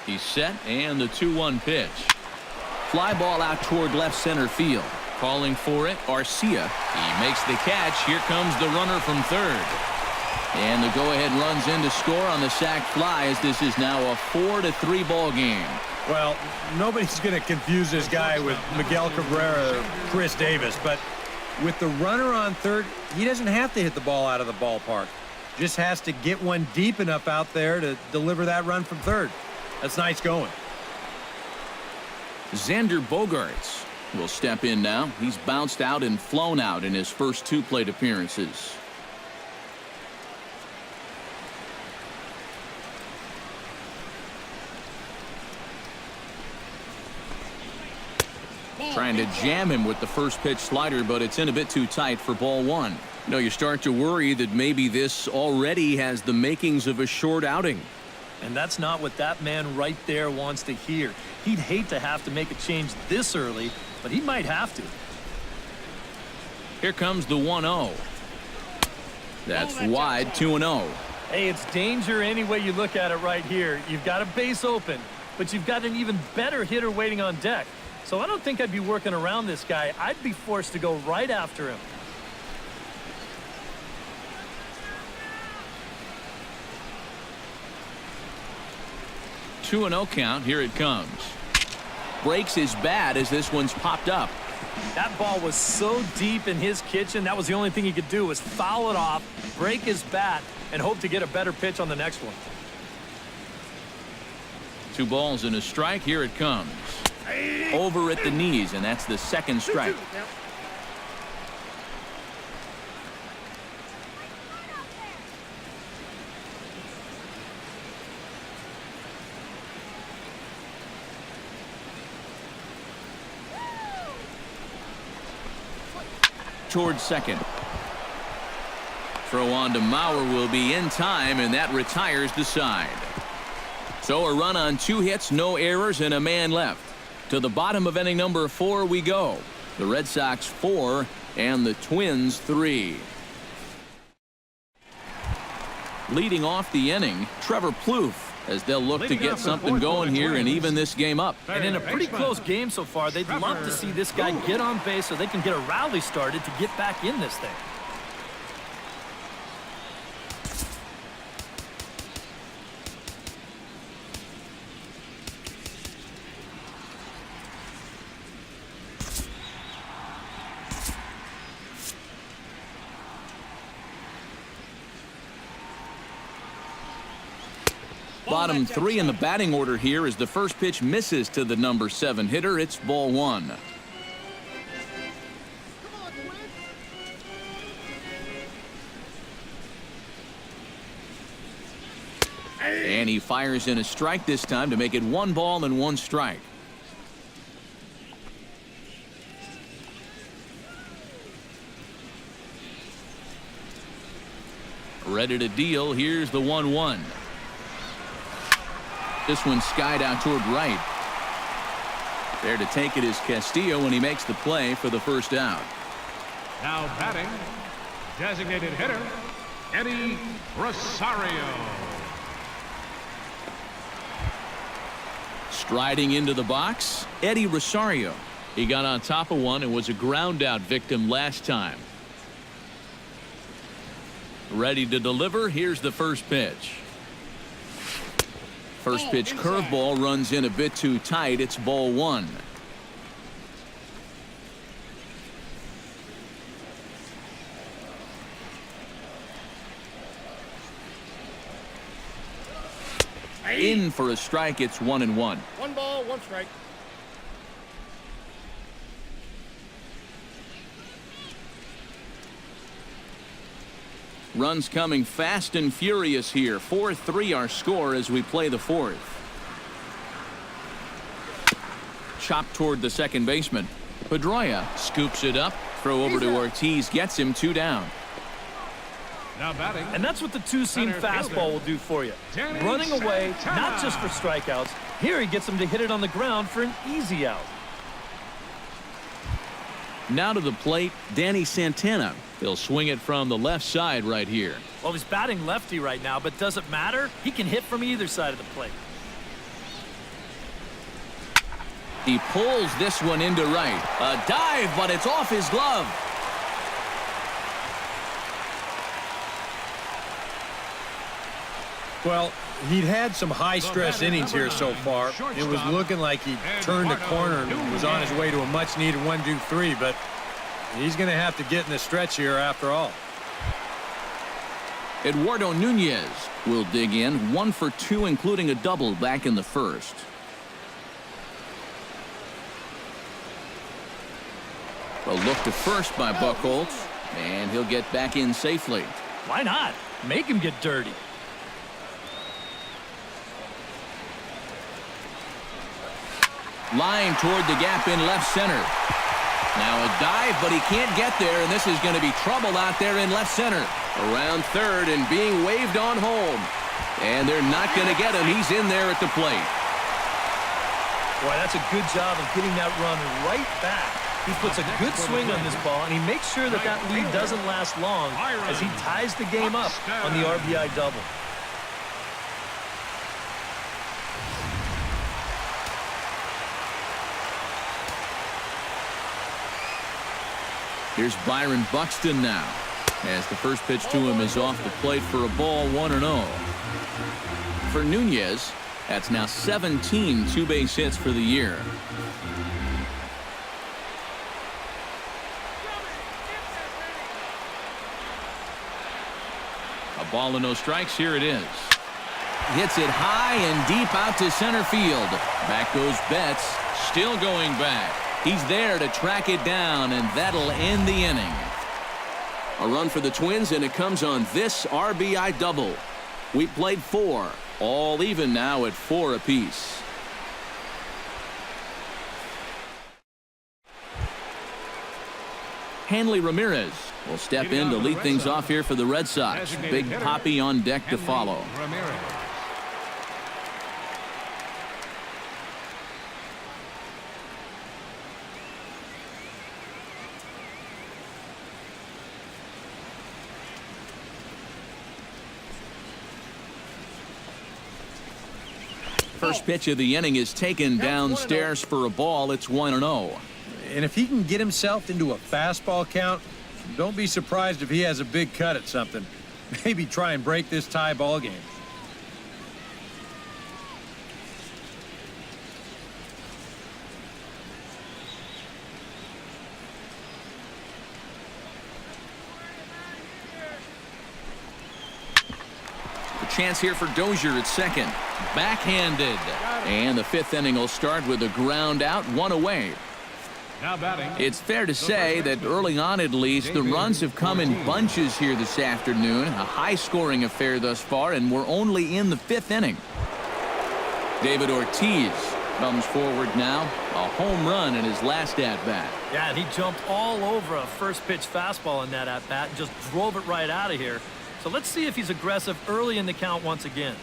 [SPEAKER 1] He's set, and the 2-1 pitch. Fly ball out toward left center field. calling for it, Arcia. He makes the catch. Here comes the runner from third. And the go-ahead runs in to score on the sac fly, as this is now a 4-3 ball game.
[SPEAKER 2] Well, nobody's going to confuse this guy with Miguel Cabrera or Chris Davis, but with the runner on third, he doesn't have to hit the ball out of the ballpark. Just has to get one deep enough out there to deliver that run from third. That's nice going.
[SPEAKER 1] Xander Bogaerts will step in now. He's bounced out and flown out in his first 2 plate appearances. Trying to jam him with the first pitch slider, but it's in a bit too tight for ball 1. You start to worry that maybe this already has the makings of a short outing.
[SPEAKER 4] And that's not what that man right there wants to hear. He'd hate to have to make a change this early, but he might have to.
[SPEAKER 1] Here comes the 1-0. That's wide, 2-0.
[SPEAKER 4] Hey, it's danger any way you look at it right here. You've got a base open, but you've got an even better hitter waiting on deck. So I don't think I'd be working around this guy. I'd be forced to go right after him.
[SPEAKER 1] Two 2-0 count. Here it comes. Breaks his bat as this one's popped up.
[SPEAKER 4] That ball was so deep in his kitchen, that was the only thing he could do was foul it off, break his bat, and hope to get a better pitch on the next one.
[SPEAKER 1] 2 balls and a strike. Here it comes. Over at the knees, and that's the second strike. Towards second. Throw on to Mauer will be in time, and that retires the side. So a run on 2 hits, no errors, and a man left. To the bottom of inning number 4 we go. The Red Sox 4 and the Twins 3. Leading off the inning, Trevor Plouffe, as they'll look to get something going here and even this game up.
[SPEAKER 4] And in a pretty close game so far, they'd love to see this guy get on base so they can get a rally started to get back in this thing.
[SPEAKER 1] Bottom 3 in the batting order here as the first pitch misses to the number 7 hitter. It's ball 1. And he fires in a strike this time to make it 1 ball and 1 strike. Ready to deal. Here's the 1-1. This one skied out toward right. There to take it is Castillo when he makes the play for the first out.
[SPEAKER 3] Now batting, designated hitter, Eddie Rosario.
[SPEAKER 1] Striding into the box, Eddie Rosario. He got on top of one and was a ground out victim last time. Ready to deliver. Here's the first pitch. First pitch curveball runs in a bit too tight. It's ball 1. In for a strike. It's 1-1.
[SPEAKER 6] 1 ball, 1 strike.
[SPEAKER 1] Runs coming fast and furious here. 4-3 our score as we play the 4th. Chopped toward the second baseman. Pedroia scoops it up. Throw over to Ortiz. Gets him 2 down.
[SPEAKER 3] Now batting.
[SPEAKER 4] And that's what the 2-seam fastball will do for you. Running away, not just for strikeouts. Here he gets him to hit it on the ground for an easy out.
[SPEAKER 1] Now to the plate, Danny Santana. He'll swing it from the left side right here.
[SPEAKER 4] Well, he's batting lefty right now, but doesn't matter. He can hit from either side of the plate.
[SPEAKER 1] He pulls this one into right. A dive, but it's off his glove.
[SPEAKER 2] Well, he'd had some high-stress innings here so far. It was looking like he turned a corner and was on his way to a much-needed 1-2-3, but he's going to have to get in the stretch here after all.
[SPEAKER 1] Eduardo Nunez will dig in, 1 for 2, including a double back in the first. A look to first by Buchholz, and he'll get back in safely.
[SPEAKER 4] Why not? Make him get dirty.
[SPEAKER 1] Line toward the gap in left center. Now a dive, but he can't get there, and this is going to be trouble out there in left center. Around third and being waved on home. And they're not going to get him. He's in there at the plate.
[SPEAKER 4] Boy, that's a good job of getting that run right back. He puts a good swing on this ball, and he makes sure that that lead doesn't last long as he ties the game up on the RBI double.
[SPEAKER 1] Here's Byron Buxton now, as the first pitch to him is off the plate for a ball, 1-0. For Nunez, that's now 17 two-base hits for the year. A ball and no strikes. Here it is. Hits it high and deep out to center field. Back goes Betts, still going back. He's there to track it down, and that'll end the inning. A run for the Twins, and it comes on this RBI double. We played 4, all even now at 4 apiece. Hanley Ramirez will step in to lead things off here for the Red Sox. Big Poppy on deck to follow. First pitch of the inning is taken downstairs for a ball. It's 1-0.
[SPEAKER 2] And if he can get himself into a fastball count, don't be surprised if he has a big cut at something. Maybe try and break this tie ball game.
[SPEAKER 1] Chance here for Dozier at second. Backhanded. And the 5th inning will start with a ground out, 1 away.
[SPEAKER 3] Now batting.
[SPEAKER 1] It's fair to say that early on at least, the runs have come in bunches here this afternoon. A high-scoring affair thus far, and we're only in the 5th inning. David Ortiz comes forward now. A home run in his last at-bat.
[SPEAKER 4] Yeah, and he jumped all over a first-pitch fastball in that at-bat and just drove it right out of here. So let's see if he's aggressive early in the count once again.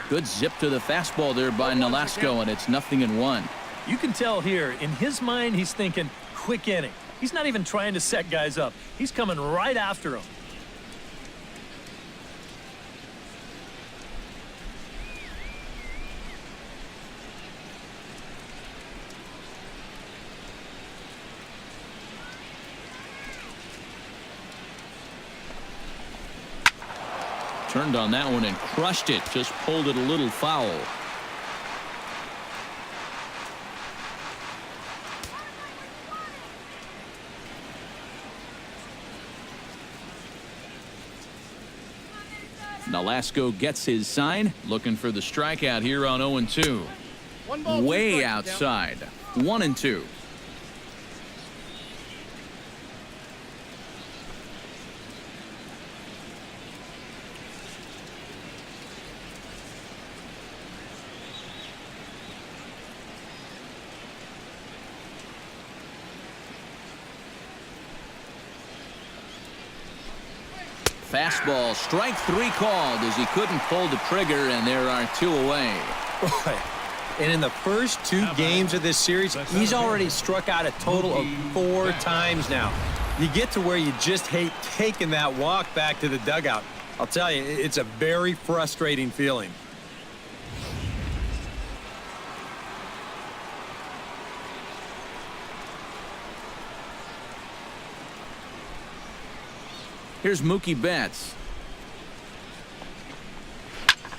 [SPEAKER 1] Good zip to the fastball there by Nolasco, and it's 0-1.
[SPEAKER 4] You can tell here, in his mind, he's thinking quick inning. He's not even trying to set guys up. He's coming right after them.
[SPEAKER 1] Turned on that one and crushed it. Just pulled it a little foul. Nolasco gets his sign. Looking for the strikeout here on 0-2. Way outside. 1-2. Fastball, strike 3 called as he couldn't pull the trigger, and there are 2 away.
[SPEAKER 2] And in the first 2 games of this series, he's already struck out a total of 4 times now. You get to where you just hate taking that walk back to the dugout. I'll tell you, it's a very frustrating feeling.
[SPEAKER 1] Here's Mookie Betts.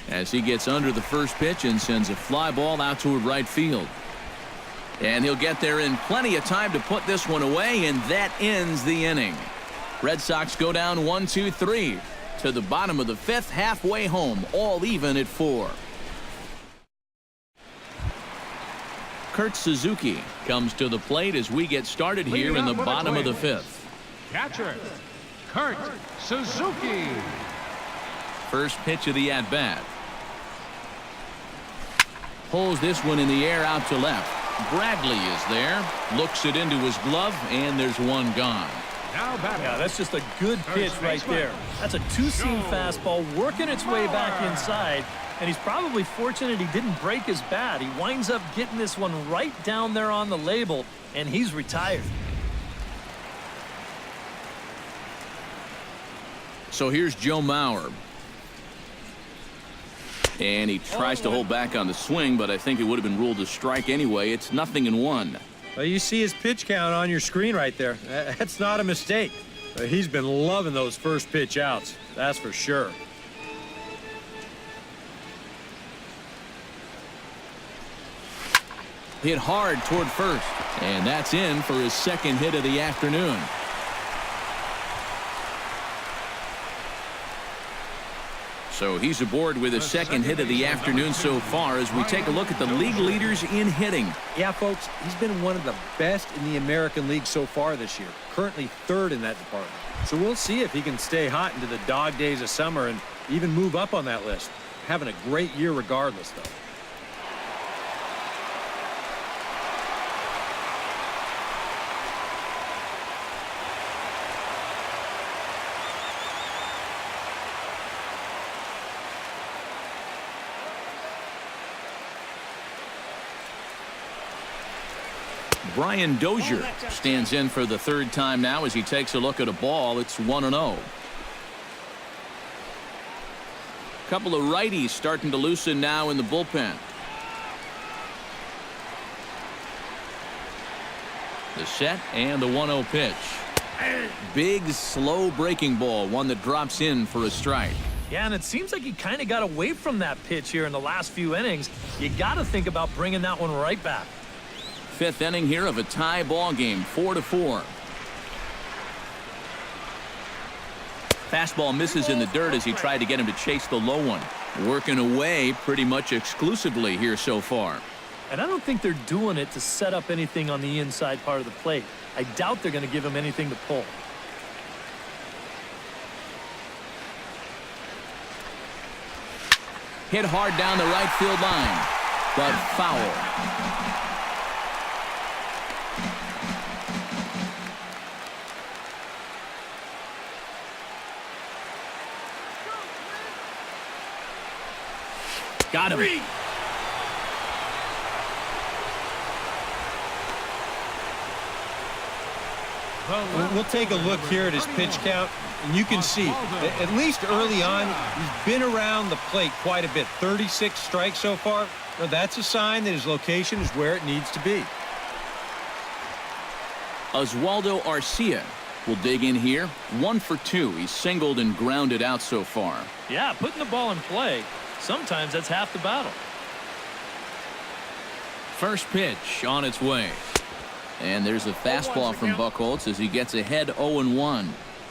[SPEAKER 1] As he gets under the first pitch and sends a fly ball out toward right field. And he'll get there in plenty of time to put this one away, and that ends the inning. Red Sox go down 1-2-3 to the bottom of the fifth, halfway home, all even at 4. Kurt Suzuki comes to the plate as we get started here in the bottom of the fifth.
[SPEAKER 3] Catcher, Kurt Suzuki.
[SPEAKER 1] First pitch of the at-bat. Pulls this one in the air out to left. Bradley is there, looks it into his glove, and there's one gone.
[SPEAKER 3] Now batting.
[SPEAKER 4] Yeah, that's just a good pitch right there. That's a two-seam fastball working its way back inside, and he's probably fortunate he didn't break his bat. He winds up getting this one right down there on the label, and he's retired.
[SPEAKER 1] So here's Joe Mauer. And he tries to hold back on the swing, but I think it would have been ruled a strike anyway. It's 0-1.
[SPEAKER 5] Well, you see his pitch count on your screen right there. That's not a mistake. He's been loving those first pitch outs. That's for sure.
[SPEAKER 1] Hit hard toward first. And that's in for his second hit of the afternoon. So he's aboard with his second hit of the afternoon so far as we take a look at the league leaders in hitting.
[SPEAKER 2] Yeah, folks, he's been one of the best in the American League so far this year. Currently third in that department. So we'll see if he can stay hot into the dog days of summer and even move up on that list. Having a great year regardless, though.
[SPEAKER 1] Brian Dozier stands in for the third time now as he takes a look at a ball. It's 1-0. Couple of righties starting to loosen now in the bullpen. The set and the 1-0 pitch. Big slow breaking ball, one that drops in for a strike.
[SPEAKER 4] Yeah, and it seems like he kind of got away from that pitch here in the last few innings. You got to think about bringing that one right back.
[SPEAKER 1] Fifth inning here of a tie ball game, 4-4. Fastball misses in the dirt as he tried to get him to chase the low one. Working away pretty much exclusively here so far.
[SPEAKER 4] And I don't think they're doing it to set up anything on the inside part of the plate. I doubt they're going to give him anything to pull.
[SPEAKER 1] Hit hard down the right field line, but foul. Got him.
[SPEAKER 5] We'll take a look here at his pitch count, and you can see, at least early on, he's been around the plate quite a bit. 36 strikes so far. Now, that's a sign that his location is where it needs to be.
[SPEAKER 1] Oswaldo Arcia will dig in here. 1 for 2. He's singled and grounded out so far.
[SPEAKER 4] Yeah, putting the ball in play, sometimes that's half the battle.
[SPEAKER 1] First pitch on its way. And there's a fastball from Buchholz as he gets ahead 0-1.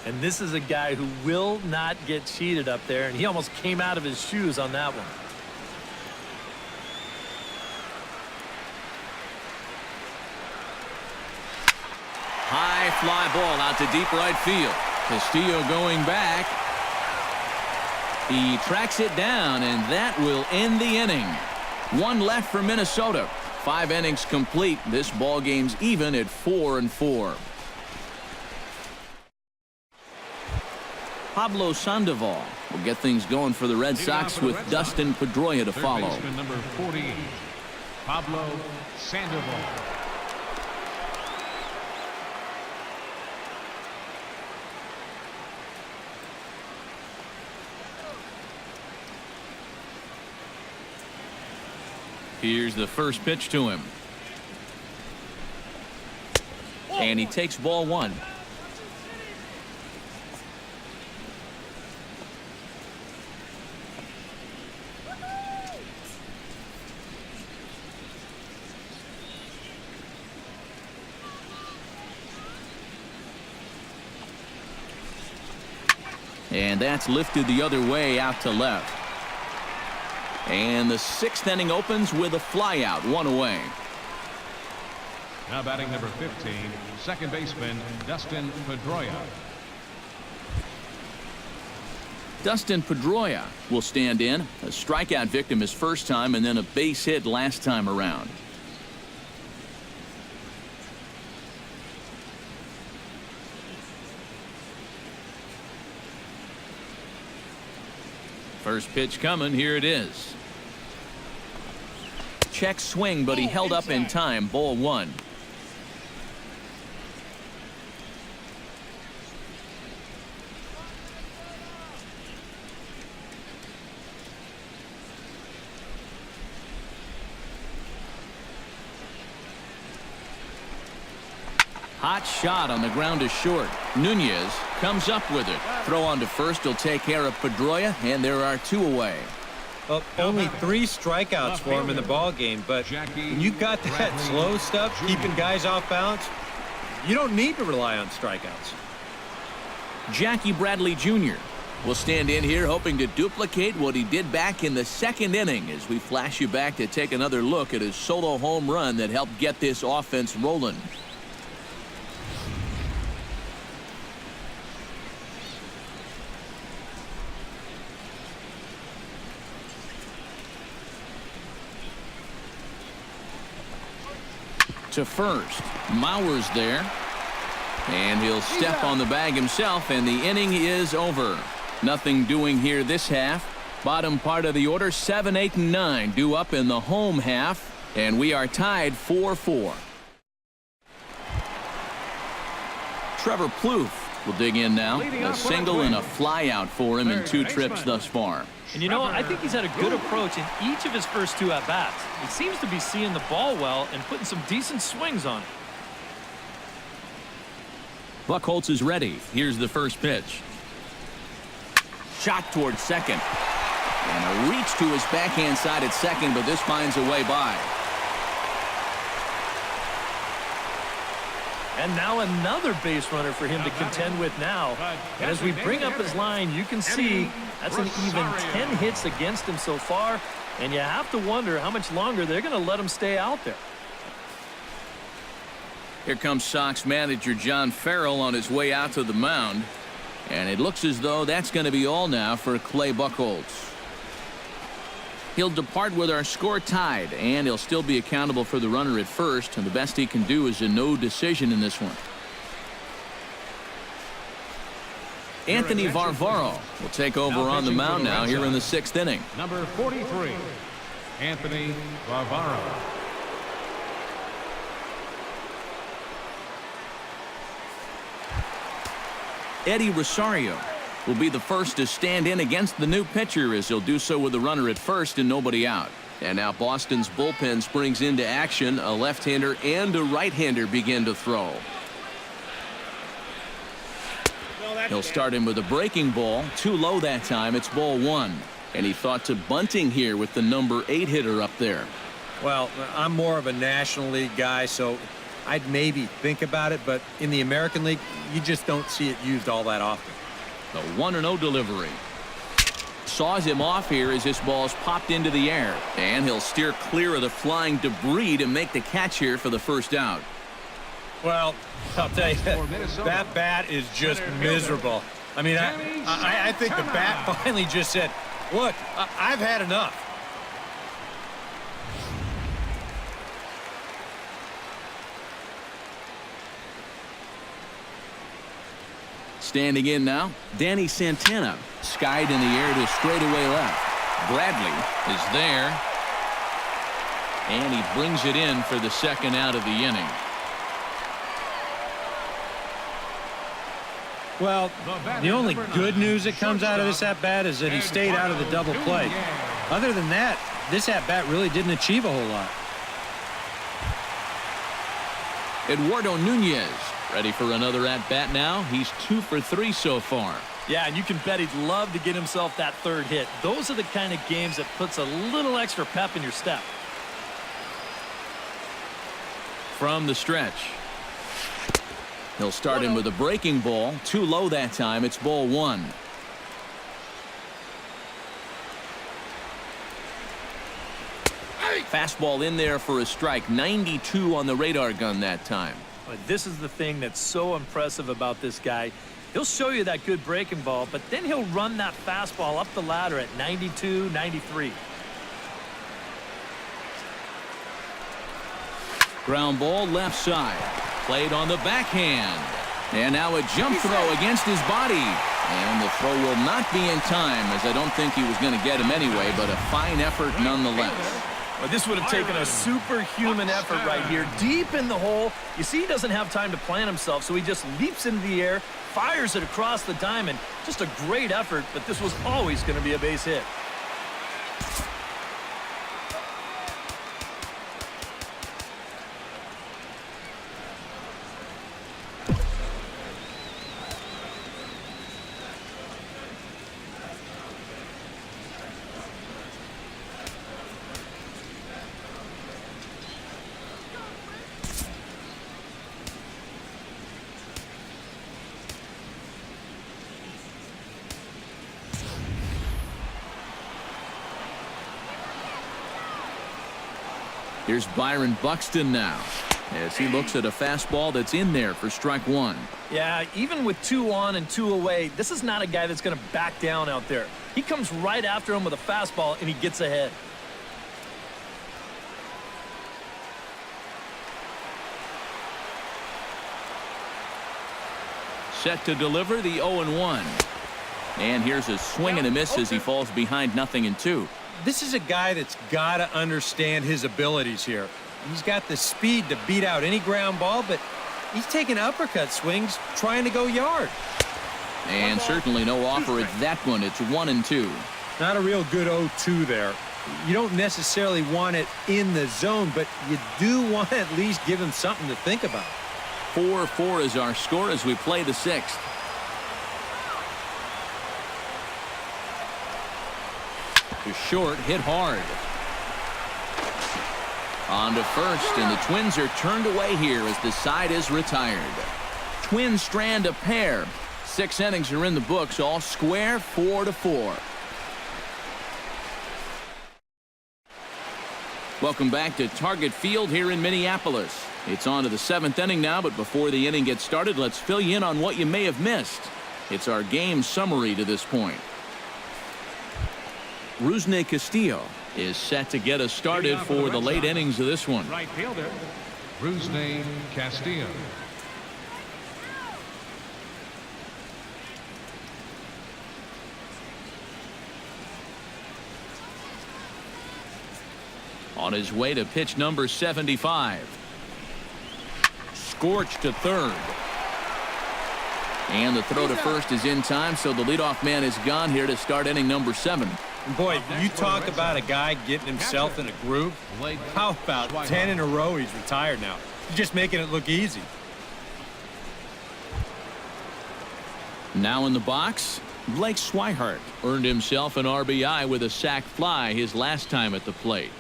[SPEAKER 4] And this is a guy who will not get cheated up there, and he almost came out of his shoes on that one.
[SPEAKER 1] High fly ball out to deep right field. Castillo going back. He tracks it down, and that will end the inning. One left for Minnesota. 5 innings complete. This ball game's even at 4-4. Pablo Sandoval will get things going for the Red Sox with Dustin Pedroia to follow.
[SPEAKER 3] Baseman number 48, Pablo Sandoval.
[SPEAKER 1] Here's the first pitch to him. And he takes ball 1. And that's lifted the other way out to left. And the 6th inning opens with a flyout, 1 away.
[SPEAKER 3] Now batting number 15, second baseman Dustin Pedroia.
[SPEAKER 1] Dustin Pedroia will stand in. A strikeout victim his first time and then a base hit last time around. First pitch coming. Here it is. Check swing, but he held up in time. Ball 1. Hot shot on the ground is short. Nunez comes up with it. Throw on to first will take care of Pedroia, and there are 2 away.
[SPEAKER 5] Well, only 3 strikeouts for him in the ball game, but when you got that slow stuff, keeping guys off balance, you don't need to rely on strikeouts.
[SPEAKER 1] Jackie Bradley Jr. will stand in here hoping to duplicate what he did back in the 2nd inning as we flash you back to take another look at his solo home run that helped get this offense rolling. To first. Mauer's there. And he'll step on the bag himself, and the inning is over. Nothing doing here this half. Bottom part of the order, 7, 8, and 9 due up in the home half, and we are tied 4-4. Trevor Plouffe will dig in now. A single and a fly out for him in 2 trips thus far.
[SPEAKER 4] And you know, I think he's had a good approach in each of his first 2 at-bats. He seems to be seeing the ball well and putting some decent swings on it.
[SPEAKER 1] Buchholz is ready. Here's the first pitch. Shot towards second. And a reach to his backhand side at second, but this finds a way by.
[SPEAKER 4] And now another base runner for him to contend with now. And as we bring up his line, you can see that's an even 10 hits against him so far. And you have to wonder how much longer they're going to let him stay out there.
[SPEAKER 1] Here comes Sox manager John Farrell on his way out to the mound. And it looks as though that's going to be all now for Clay Buchholz. He'll depart with our score tied, and he'll still be accountable for the runner at first, and the best he can do is a no decision in this one. Anthony Varvaro will take over on the mound now here in the 6th inning.
[SPEAKER 3] Number 43, Anthony Varvaro.
[SPEAKER 1] Eddie Rosario will be the first to stand in against the new pitcher, as he'll do so with the runner at first and nobody out. And now Boston's bullpen springs into action. A left-hander and a right-hander begin to throw. He'll start him with a breaking ball. Too low that time. It's ball 1. And he thought to bunting here with the number 8 hitter up there.
[SPEAKER 5] Well, I'm more of a National League guy, so I'd maybe think about it, but in the American League, you just don't see it used all that often.
[SPEAKER 1] The 1-0 delivery. Saws him off here as this ball's popped into the air. And he'll steer clear of the flying debris to make the catch here for the first out.
[SPEAKER 5] Well, I'll tell you, that bat is just miserable. I mean, I think the bat finally just said, look, I've had enough.
[SPEAKER 1] Standing in now, Danny Santana, skied in the air to straightaway left. Bradley is there, and he brings it in for the 2nd out of the inning.
[SPEAKER 5] Well, the only good news that comes out of this at-bat is that he stayed out of the double play. Other than that, this at-bat really didn't achieve a whole lot.
[SPEAKER 1] Eduardo Nunez ready for another at-bat now. He's 2 for 3 so far.
[SPEAKER 4] Yeah, and you can bet he'd love to get himself that 3rd hit. Those are the kind of games that puts a little extra pep in your step.
[SPEAKER 1] From the stretch. He'll start him with a breaking ball. Too low that time. It's ball 1. Fastball in there for a strike. 92 on the radar gun that time.
[SPEAKER 4] But this is the thing that's so impressive about this guy. He'll show you that good breaking ball, but then he'll run that fastball up the ladder at 92, 93.
[SPEAKER 1] Ground ball left side. Played on the backhand. And now a jump throw against his body. And the throw will not be in time, as I don't think he was going to get him anyway, but a fine effort nonetheless.
[SPEAKER 4] Well, this would have taken a superhuman effort right here, deep in the hole. You see, he doesn't have time to plant himself, so he just leaps into the air, fires it across the diamond. Just a great effort, but this was always going to be a base hit.
[SPEAKER 1] Here's Byron Buxton now, as he looks at a fastball that's in there for strike one.
[SPEAKER 4] Yeah, even with 2 on and 2 away, this is not a guy that's going to back down out there. He comes right after him with a fastball, and he gets ahead.
[SPEAKER 1] Set to deliver the 0-1. And here's a swing and a miss as he falls behind 0-2.
[SPEAKER 5] This is a guy that's got to understand his abilities here. He's got the speed to beat out any ground ball, but he's taking uppercut swings trying to go yard.
[SPEAKER 1] And certainly no offer at that one. It's 1-2.
[SPEAKER 5] Not a real good 0-2 there. You don't necessarily want it in the zone, but you do want to at least give him something to think about.
[SPEAKER 1] 4-4 is our score as we play the 6th. To short, hit hard. On to first, and the Twins are turned away here as the side is retired. Twins strand a pair. 6 innings are in the books, all square, 4-4. Welcome back to Target Field here in Minneapolis. It's on to the 7th inning now, but before the inning gets started, let's fill you in on what you may have missed. It's our game summary to this point. Rusney Castillo is set to get us started for the late innings of this one.
[SPEAKER 3] Right fielder, Rusney Castillo.
[SPEAKER 1] On his way to pitch number 75. Scorched to third. And the throw to first is in time, so the leadoff man is gone here to start inning number 7.
[SPEAKER 5] And boy, you talk about a guy getting himself in a groove. How about 10 in a row he's retired now? He's just making it look easy.
[SPEAKER 1] Now in the box, Blake Swihart earned himself an RBI with a sac fly his last time at the plate.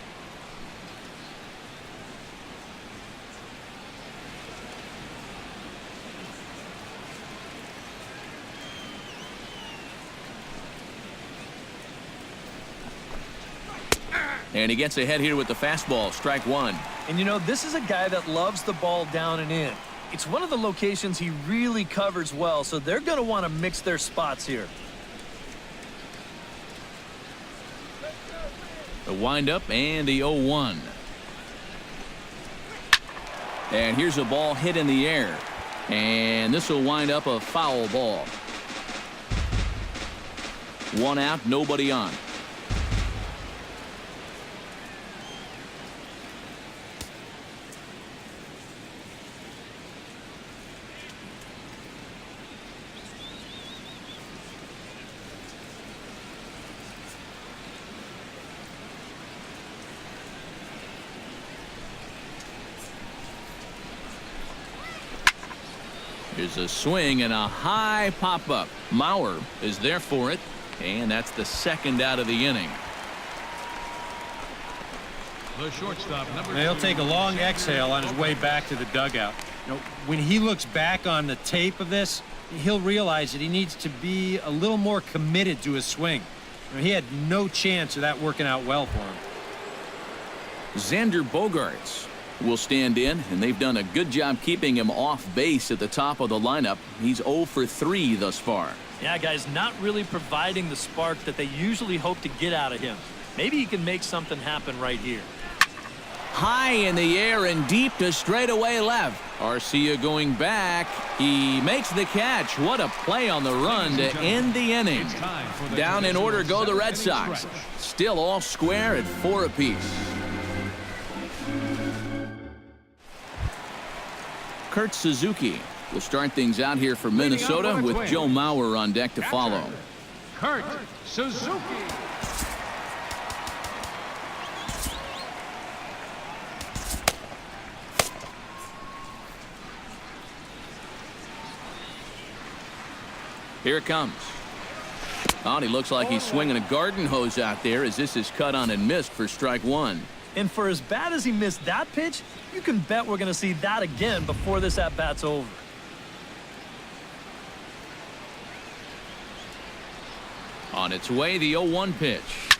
[SPEAKER 1] And he gets ahead here with the fastball, strike one.
[SPEAKER 4] And you know, this is a guy that loves the ball down and in. It's one of the locations he really covers well, so they're going to want to mix their spots here.
[SPEAKER 1] The windup and the 0-1. And here's a ball hit in the air. And this will wind up a foul ball. 1 out, nobody on. Here's a swing and a high pop-up. Mauer is there for it, and that's the 2nd out of the inning.
[SPEAKER 3] The shortstop, number 2.
[SPEAKER 5] He'll take a long exhale on his way back to the dugout. You know, when he looks back on the tape of this, he'll realize that he needs to be a little more committed to his swing. I mean, he had no chance of that working out well for him.
[SPEAKER 1] Xander Bogaerts will stand in, and they've done a good job keeping him off base at the top of the lineup. He's 0 for 3 thus far.
[SPEAKER 4] Yeah, guys, not really providing the spark that they usually hope to get out of him. Maybe he can make something happen right here.
[SPEAKER 1] High in the air and deep to straightaway left. Arcia going back. He makes the catch. What a play on the run to end the inning. Down in order go the Red Sox. Still all square at 4 apiece. Kurt Suzuki will start things out here for Minnesota with Joe Mauer on deck to follow.
[SPEAKER 3] Kurt Suzuki.
[SPEAKER 1] Here it comes. Oh, and he looks like he's swinging a garden hose out there as this is cut on and missed for strike 1.
[SPEAKER 4] And for as bad as he missed that pitch, you can bet we're going to see that again before this at-bat's over.
[SPEAKER 1] On its way, the 0-1 pitch.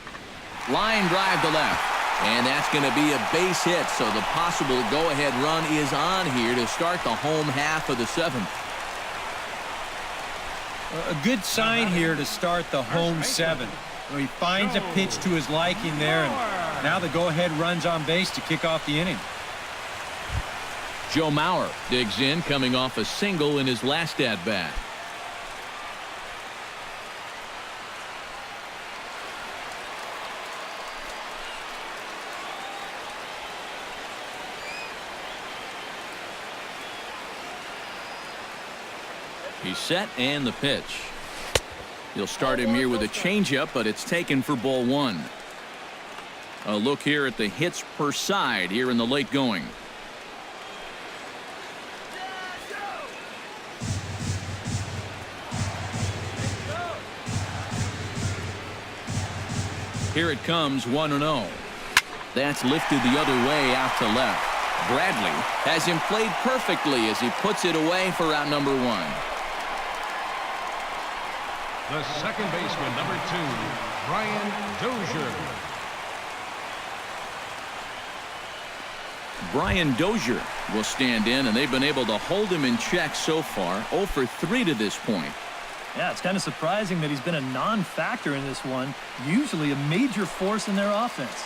[SPEAKER 1] Line drive to left. And that's going to be a base hit, so the possible go-ahead run is on here to start the home half of the 7th.
[SPEAKER 5] A good sign here to start the home 7th. He finds a pitch to his liking there, and now the go-ahead run's on base to kick off the inning.
[SPEAKER 1] Joe Mauer digs in, coming off a single in his last at-bat. He's set, and the pitch. He'll start him here with a changeup, but it's taken for ball 1. A look here at the hits per side here in the late going. Here it comes, 1-0. That's lifted the other way out to left. Bradley has him played perfectly as he puts it away for out number 1.
[SPEAKER 3] The second baseman, number 2, Brian Dozier.
[SPEAKER 1] Brian Dozier will stand in, and they've been able to hold him in check so far. 0 for 3 to this point.
[SPEAKER 4] Yeah, it's kind of surprising that he's been a non-factor in this one. Usually a major force in their offense.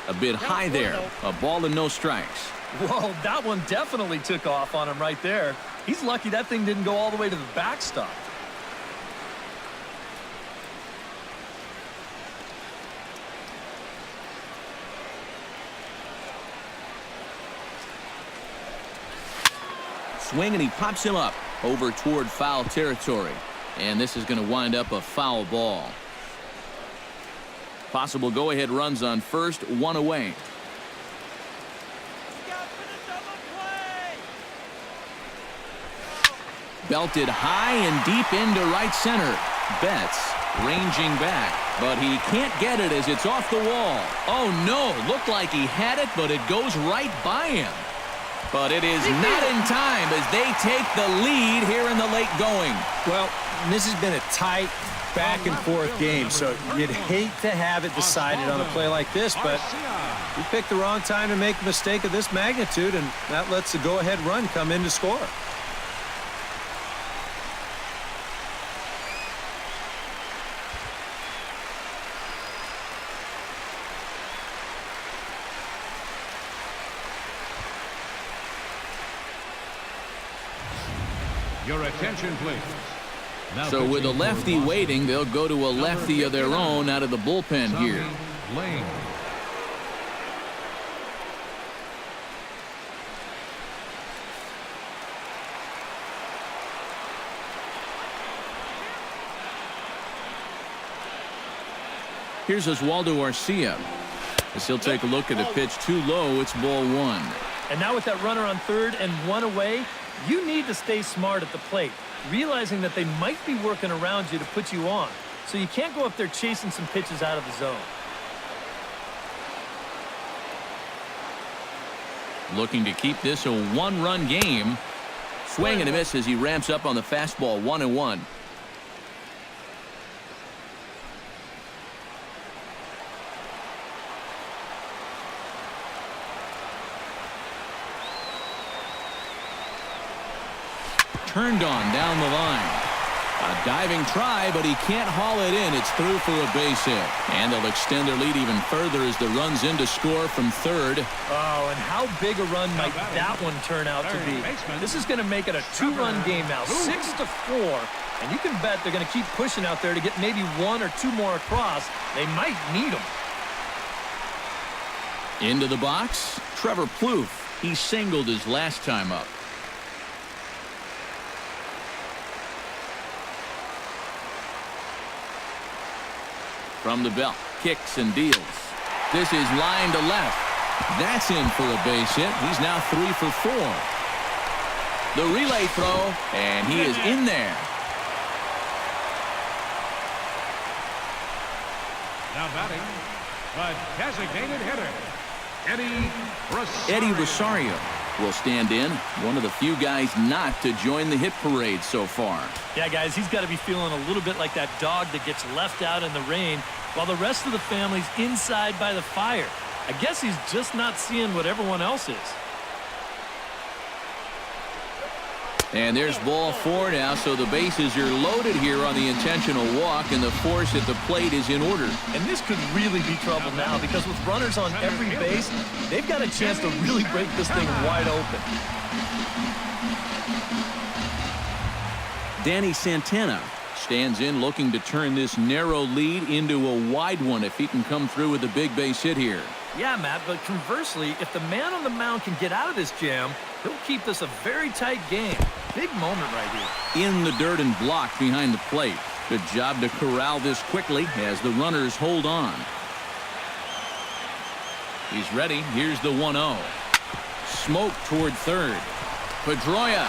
[SPEAKER 1] A bit high there. A ball and no strikes.
[SPEAKER 4] Whoa, that one definitely took off on him right there. He's lucky that thing didn't go all the way to the backstop.
[SPEAKER 1] Swing, and he pops him up over toward foul territory. And this is going to wind up a foul ball. Possible go-ahead runs on first, 1 away. Belted high and deep into right center. Betts ranging back, but he can't get it as it's off the wall. Oh no, looked like he had it, but it goes right by him. But it is not in time as they take the lead here in the late going.
[SPEAKER 5] Well, this has been a tight back and forth game, so you'd hate to have it decided on a play like this, but you picked the wrong time to make a mistake of this magnitude, and that lets the go-ahead run come in to score.
[SPEAKER 3] Your attention, please. Now
[SPEAKER 1] So with a
[SPEAKER 3] pitching for
[SPEAKER 1] lefty
[SPEAKER 3] Boston,
[SPEAKER 1] waiting, they'll go to a lefty of their own out of the bullpen here.
[SPEAKER 3] Lane.
[SPEAKER 1] Here's Oswaldo Arcia. As he'll take a look at a pitch too low, it's ball 1.
[SPEAKER 4] And now with that runner on third and 1 away, you need to stay smart at the plate, realizing that they might be working around you to put you on. So you can't go up there chasing some pitches out of the zone.
[SPEAKER 1] looking to keep this a one-run game. Swing and a miss as he ramps up on the fastball. 1-1. Turned on down the line. A diving try, but he can't haul it in. It's through for a base hit. And they'll extend their lead even further as the run's in to score from third.
[SPEAKER 4] Oh, and how big a run might that one turn out to be? This is going to make it a two-run game now, 6-4. And you can bet they're going to keep pushing out there to get maybe one or two more across. They might need them.
[SPEAKER 1] Into the box, Trevor Plouffe. He singled his last time up. From the belt, kicks and deals. This is line to left. That's in for a base hit. He's now 3 for 4. The relay throw, and he is in there.
[SPEAKER 3] Now batting, the designated hitter,
[SPEAKER 1] Eddie Rosario will stand in. One of the few guys not to join the hit parade so far.
[SPEAKER 4] Yeah, guys, he's got to be feeling a little bit like that dog that gets left out in the rain while the rest of the family's inside by the fire. I guess he's just not seeing what everyone else is.
[SPEAKER 1] And there's ball 4 now, so the bases are loaded here on the intentional walk, and the force at the plate is in order.
[SPEAKER 4] And this could really be trouble now, because with runners on every base, they've got a chance to really break this thing wide open.
[SPEAKER 1] Danny Santana stands in, looking to turn this narrow lead into a wide one if he can come through with a big base hit here.
[SPEAKER 4] Yeah, Matt, but conversely, if the man on the mound can get out of this jam, he'll keep this a very tight game. Big moment right here.
[SPEAKER 1] In the dirt and blocked behind the plate. Good job to corral this quickly as the runners hold on. He's ready. Here's the 1-0. Smoke toward third. Pedroia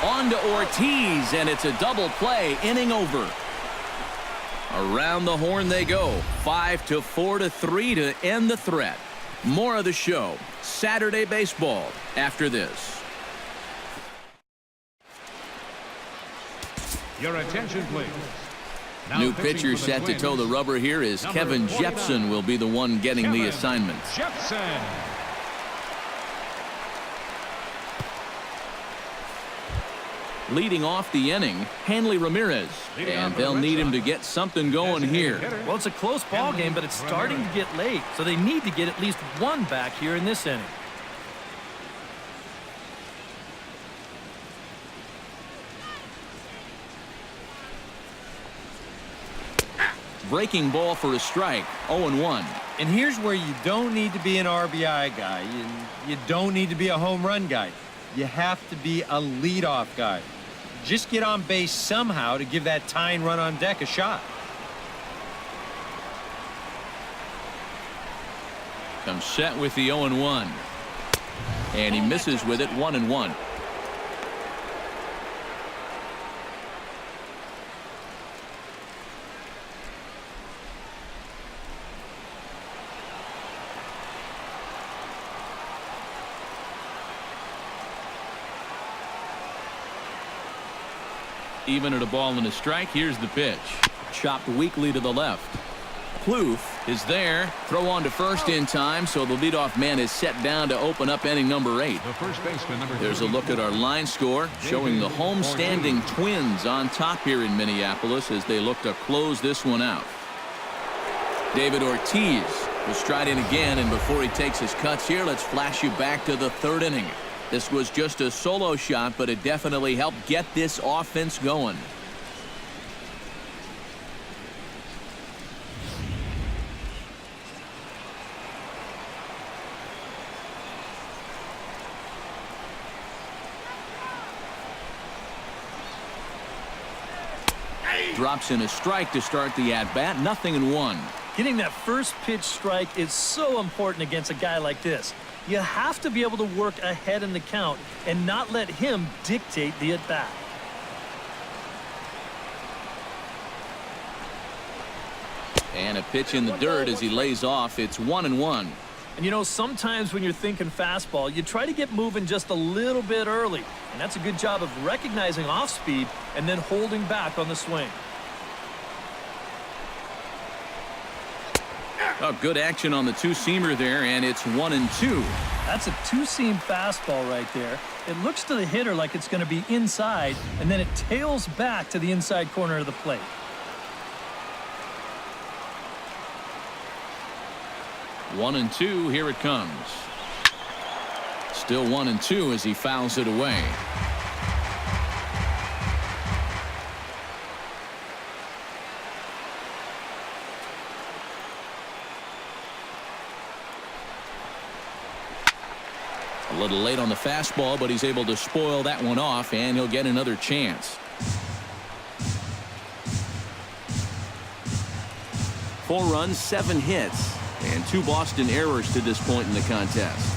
[SPEAKER 1] on to Ortiz, and it's a double play. Inning over. Around the horn they go. 5-4-3 to end the threat. More of the show. Saturday baseball after this.
[SPEAKER 3] Your attention, please. Now
[SPEAKER 1] New
[SPEAKER 3] pitching
[SPEAKER 1] pitcher
[SPEAKER 3] for the
[SPEAKER 1] set to
[SPEAKER 3] Twins,
[SPEAKER 1] toe the rubber here is
[SPEAKER 3] number
[SPEAKER 1] Kevin
[SPEAKER 3] 49,
[SPEAKER 1] Jepson will be the one getting the
[SPEAKER 3] Kevin
[SPEAKER 1] assignment.
[SPEAKER 3] Jepson.
[SPEAKER 1] Leading off the inning, Hanley Ramirez. And they'll need him to get something going here.
[SPEAKER 4] Well, it's a close ball game, but it's starting to get late, so they need to get at least one back here in this inning.
[SPEAKER 1] Breaking ball for a strike. 0-1.
[SPEAKER 5] And here's where you don't need to be an RBI guy. You don't need to be a home run guy. You have to be a leadoff guy. Just get on base somehow to give that tying run on deck a shot.
[SPEAKER 1] Comes set with the 0-1. And he misses with it. 1-1. Even at a ball and a strike, here's the pitch. Chopped weakly to the left. Plouffe is there. Throw on to first in time, so the leadoff man is set down to open up inning number 8.
[SPEAKER 3] The first baseman, number
[SPEAKER 1] There's a look at our line score, showing the home-standing Twins on top here in Minneapolis as they look to close this one out. David Ortiz will stride in again, and before he takes his cuts here, let's flash you back to the 3rd inning. This was just a solo shot, but it definitely helped get this offense going. Drops in a strike to start the at-bat. 0-1.
[SPEAKER 4] Getting that first pitch strike is so important against a guy like this. You have to be able to work ahead in the count and not let him dictate the at-bat.
[SPEAKER 1] And a pitch in the dirt as he lays off. It's 1-1.
[SPEAKER 4] And, you know, sometimes when you're thinking fastball, you try to get moving just a little bit early. And that's a good job of recognizing off speed and then holding back on the swing.
[SPEAKER 1] Oh, good action on the two-seamer there, and it's 1-2.
[SPEAKER 4] That's a two-seam fastball right there. It looks to the hitter like it's going to be inside, and then it tails back to the inside corner of the plate.
[SPEAKER 1] 1-2, here it comes. Still 1-2 as he fouls it away. A little late on the fastball, but he's able to spoil that one off, and he'll get another chance. 4 runs, 7 hits. And 2 Boston errors to this point in the contest.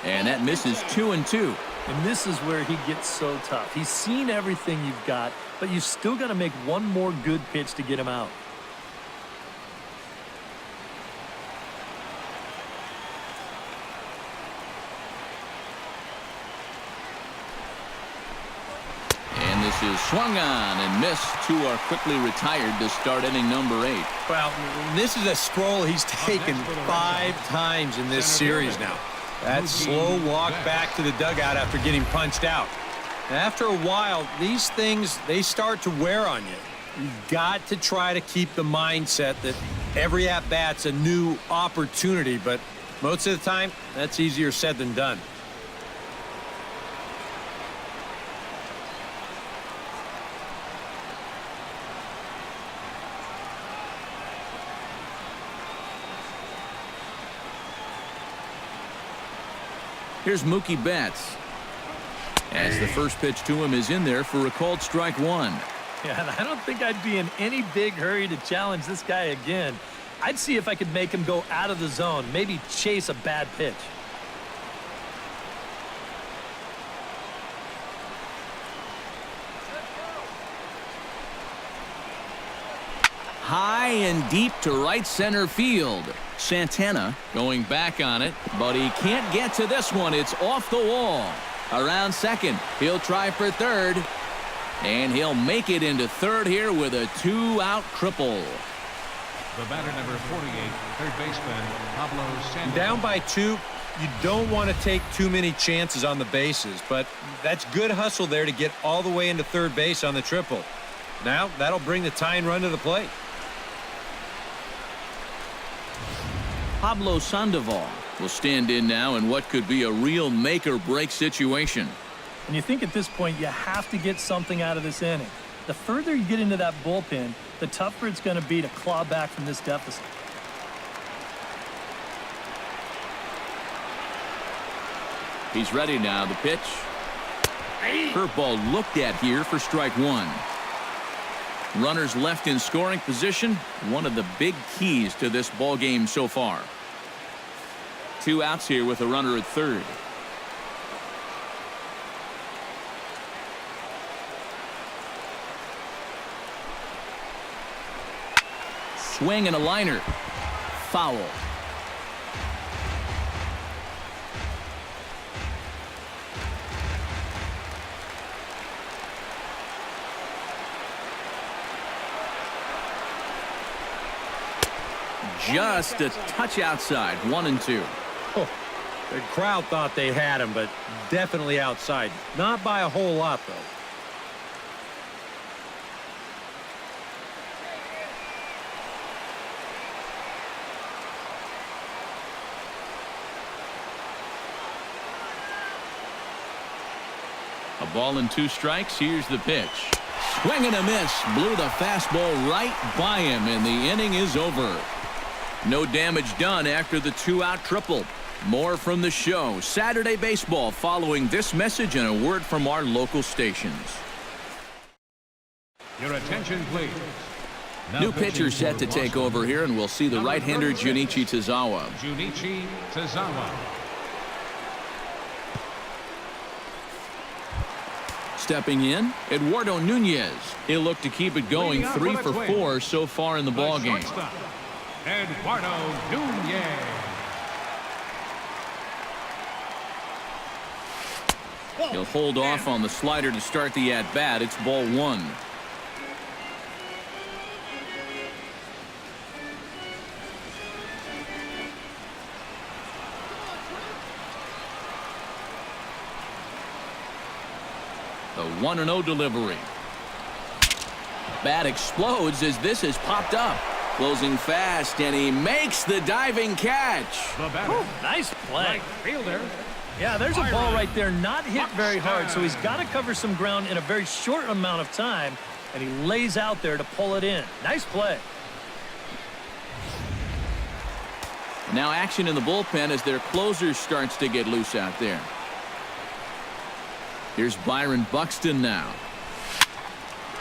[SPEAKER 1] And that misses 2-2.
[SPEAKER 4] And this is where he gets so tough. He's seen everything you've got, but you've still got to make one more good pitch to get him out.
[SPEAKER 1] Is swung on and missed. 2 are quickly retired to start inning number 8.
[SPEAKER 5] Well, this is a stroll he's taken 5 times in this series now. That slow walk back to the dugout after getting punched out. And after a while, these things, they start to wear on you. You've got to try to keep the mindset that every at-bat's a new opportunity, but most of the time, that's easier said than done.
[SPEAKER 1] Here's Mookie Betts. As the first pitch to him is in there for a called strike 1.
[SPEAKER 4] Yeah, and I don't think I'd be in any big hurry to challenge this guy again. I'd see if I could make him go out of the zone, maybe chase a bad pitch.
[SPEAKER 1] High and deep to right center field. Santana going back on it, but he can't get to this one. It's off the wall. Around second. He'll try for third. And he'll make it into third here with a 2-out triple.
[SPEAKER 3] The batter, number 48, third baseman, Pablo Sandoval.
[SPEAKER 5] Down by 2, you don't want to take too many chances on the bases, but that's good hustle there to get all the way into third base on the triple. Now, that'll bring the tying run to the plate.
[SPEAKER 1] Pablo Sandoval will stand in now in what could be a real make-or-break situation.
[SPEAKER 4] And you think at this point you have to get something out of this inning. The further you get into that bullpen, the tougher it's going to be to claw back from this deficit.
[SPEAKER 1] He's ready now. The pitch. Curveball looked at here for strike 1. Runners left in scoring position. One of the big keys to this ball game so far. 2 outs here with a runner at third. Swing and a liner. Foul. Just a touch outside. 1-2.
[SPEAKER 5] Oh, the crowd thought they had him, but definitely outside. Not by a whole lot, though.
[SPEAKER 1] A ball and 2 strikes. Here's the pitch. Swing and a miss. Blew the fastball right by him, and the inning is over. No damage done after the 2-out triple. More from the show. Saturday Baseball following this message and a word from our local stations.
[SPEAKER 3] Your attention, please. Now
[SPEAKER 1] New pitcher set to take over here, and we'll see the right-hander Junichi Tazawa.
[SPEAKER 3] Junichi Tazawa.
[SPEAKER 1] Stepping in, Eduardo Nunez. He'll look to keep it going 3 for 4 so far in the ballgame.
[SPEAKER 3] Eduardo Nunez.
[SPEAKER 1] He'll hold off on the slider to start the at-bat. It's ball 1. The 1-0 delivery. Bat explodes as this has popped up. Closing fast, and he makes the diving catch.
[SPEAKER 4] Nice play.
[SPEAKER 3] Right fielder.
[SPEAKER 4] Yeah, there's a ball right there, not hit very hard, so he's got to cover some ground in a very short amount of time, and he lays out there to pull it in. Nice play.
[SPEAKER 1] Now action in the bullpen as their closer starts to get loose out there. Here's Byron Buxton now.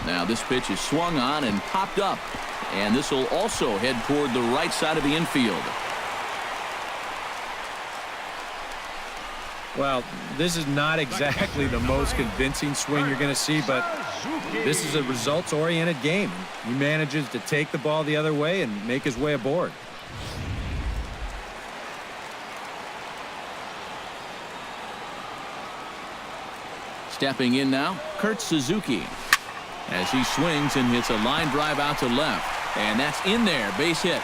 [SPEAKER 1] Now this pitch is swung on and popped up, and this will also head toward the right side of the infield.
[SPEAKER 2] Well, this is not exactly the most convincing swing you're going to see, but this is a results-oriented game. He manages to take the ball the other way and make his way aboard.
[SPEAKER 1] Stepping in now, Kurt Suzuki. As he swings and hits a line drive out to left. And that's in there, base hit.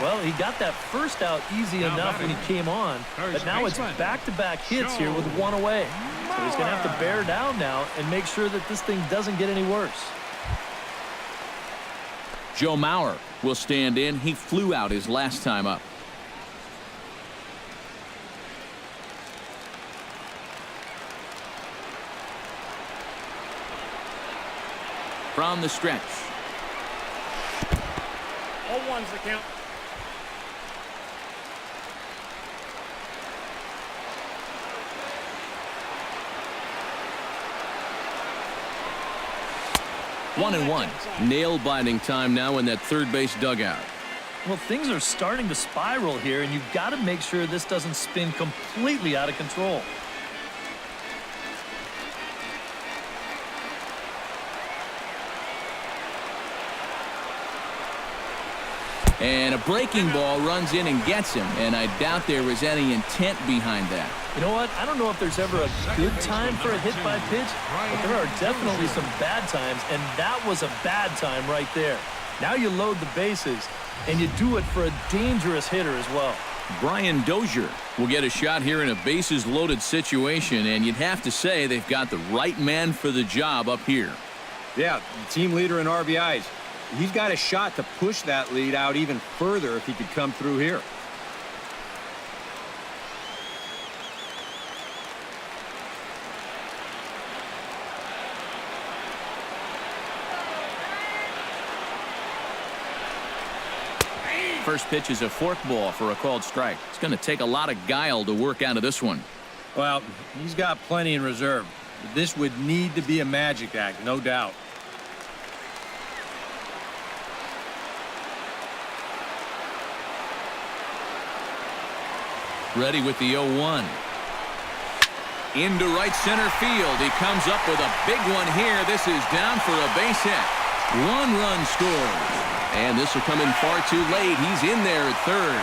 [SPEAKER 4] Well, he got that first out easy enough when he came on, but now it's back-to-back hits here with 1 away. So he's going to have to bear down now and make sure that this thing doesn't get any worse.
[SPEAKER 1] Joe Mauer will stand in. He flew out his last time up. From the stretch.
[SPEAKER 6] 0-1's the count.
[SPEAKER 1] One and one. Nail-biting time now in that third base dugout.
[SPEAKER 4] Well, things are starting to spiral here, and you've got to make sure this doesn't spin completely out of control.
[SPEAKER 1] And a breaking ball runs in and gets him, and I doubt there was any intent behind that.
[SPEAKER 4] You know what? I don't know if there's ever a good time for a hit by pitch, but there are definitely some bad times, and that was a bad time right there. Now you load the bases, and you do it for a dangerous hitter as well.
[SPEAKER 1] Brian Dozier will get a shot here in a bases-loaded situation, and you'd have to say they've got the right man for the job up here.
[SPEAKER 2] Yeah, the team leader in RBIs. He's got a shot to push that lead out even further if he could come through here.
[SPEAKER 1] First pitch is a forkball for a called strike. It's going to take a lot of guile to work out of this one.
[SPEAKER 2] Well, he's got plenty in reserve. This would need to be a magic act, no doubt.
[SPEAKER 1] Ready with the 0-1. Into right center field. He comes up with a big one here. This is down for a base hit. 1 run scores. And this will come in far too late. He's in there at third.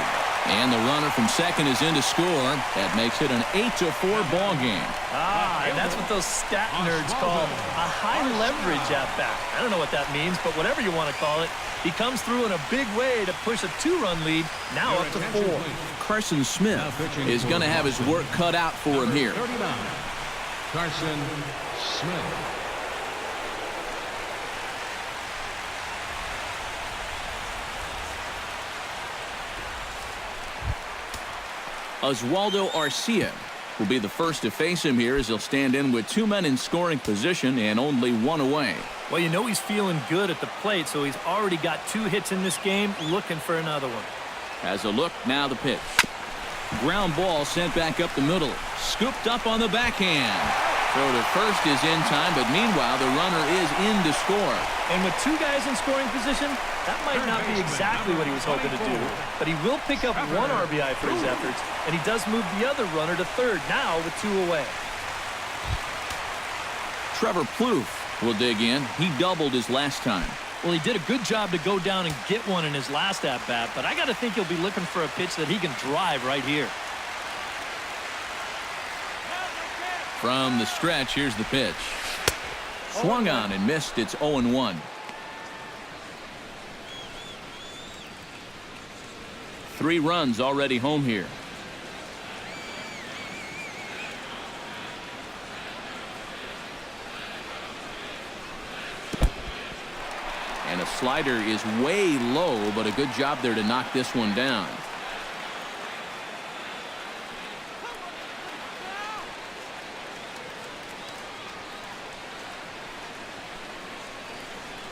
[SPEAKER 1] And the runner from second is in to score. That makes it an 8-4 ball game.
[SPEAKER 4] And that's what those stat nerds call a high leverage at bat. I don't know what that means, but whatever you want to call it, he comes through in a big way to push a 2-run lead, now up to 4.
[SPEAKER 1] Carson Smith is going to have his work cut out for him here.
[SPEAKER 3] 39, Carson Smith.
[SPEAKER 1] Oswaldo Arcia will be the first to face him here as he'll stand in with 2 men in scoring position and only 1 away.
[SPEAKER 4] Well, you know he's feeling good at the plate, so he's already got 2 hits in this game, looking for another one.
[SPEAKER 1] As a look, now the pitch. Ground ball sent back up the middle. Scooped up on the backhand. Throw to first is in time, but meanwhile, the runner is in to score.
[SPEAKER 4] And with two guys in scoring position, that might not be exactly what he was hoping to do. But he will pick up one RBI for his efforts, and he does move the other runner to third now with two away.
[SPEAKER 1] Trevor Plouffe will dig in. He doubled his last time.
[SPEAKER 4] Well, he did a good job to go down and get one in his last at-bat, but I got to think he'll be looking for a pitch that he can drive right here.
[SPEAKER 1] From the stretch, here's the pitch. Swung on and missed. It's 0-1. Three runs already home here. And a slider is way low, but a good job there to knock this one down.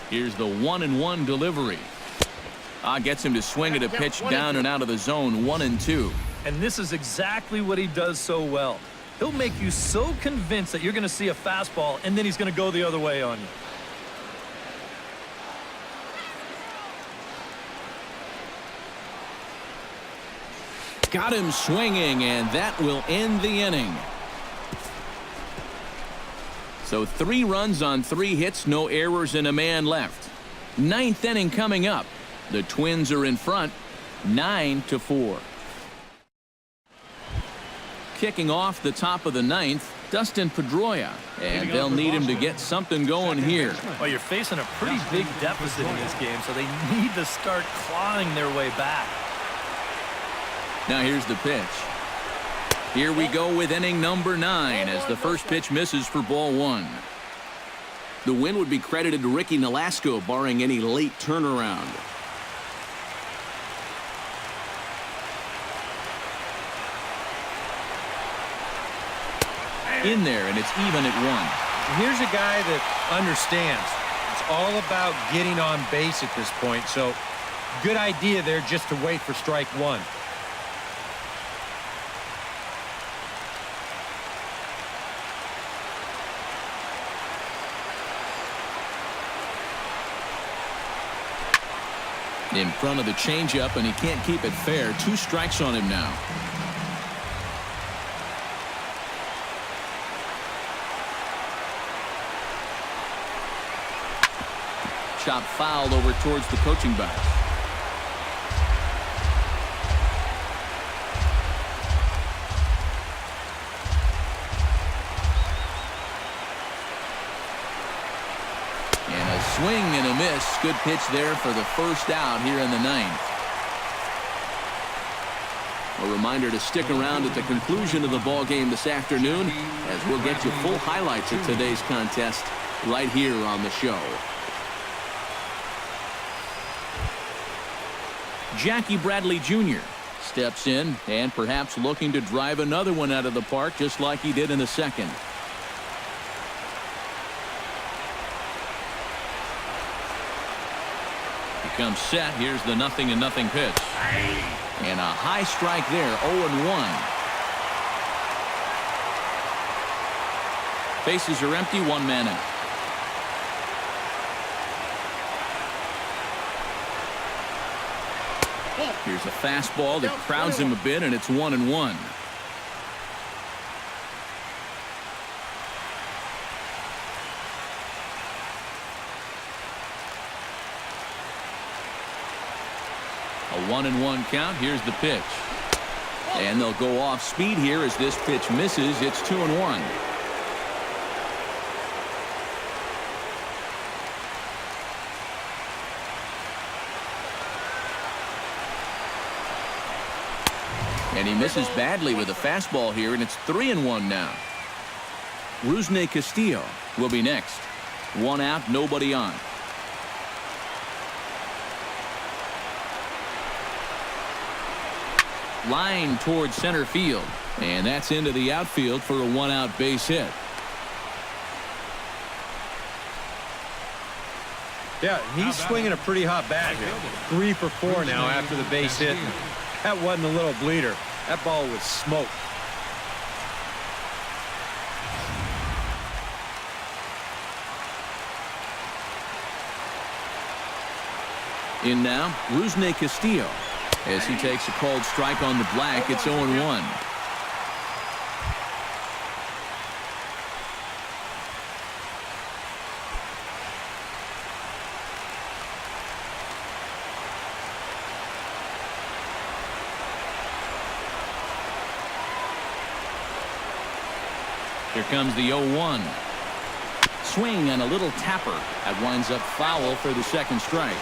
[SPEAKER 1] Here's the 1-1 delivery. Gets him to swing at a pitch down and out of the zone. 1-2.
[SPEAKER 4] And this is exactly what he does so well. He'll make you so convinced that you're going to see a fastball, and then he's going to go the other way on you.
[SPEAKER 1] Got him swinging, and that will end the inning. So 3 runs on 3 hits, no errors, and a man left. 9th inning coming up. The Twins are in front, 9-4. Kicking off the top of the 9th, Dustin Pedroia, and they'll need him to get something going here.
[SPEAKER 4] Well, you're facing a pretty big deficit in this game, so they need to start clawing their way back.
[SPEAKER 1] Now here's the pitch. Here we go with inning number 9 as the first pitch misses for ball 1. The win would be credited to Ricky Nolasco, barring any late turnaround. In there, and it's even at 1.
[SPEAKER 5] Here's a guy that understands. It's all about getting on base at this point, so good idea there just to wait for strike 1.
[SPEAKER 1] In front of the changeup, and he can't keep it fair. 2 strikes on him now. Chop fouled over towards the coaching box. Swing and a miss. Good pitch there for the first out here in the 9th. A reminder to stick around at the conclusion of the ball game this afternoon, as we'll get you full highlights of today's contest right here on the show. Jackie Bradley Jr. steps in and perhaps looking to drive another one out of the park just like he did in the second. Comes set. Here's the 0-0 pitch. And a high strike there. 0-1. Bases are empty. 1 man out. Here's a fastball that crowds him a bit, and it's 1-1. A 1-1 count. Here's the pitch. And they'll go off speed here as this pitch misses. It's 2-1. And he misses badly with a fastball here, and it's 3-1 now. Rusney Castillo will be next. 1 out, nobody on. Line towards center field, and that's into the outfield for a 1-out base hit.
[SPEAKER 5] Yeah, he's swinging a pretty hot bat here. 3 for 4 now after the base hit. That wasn't a little bleeder. That ball was smoked.
[SPEAKER 1] In now, Rusney Castillo. As he takes a called strike on the black, it's 0-1. Here comes the 0-1. Swing and a little tapper. That winds up foul for the second strike.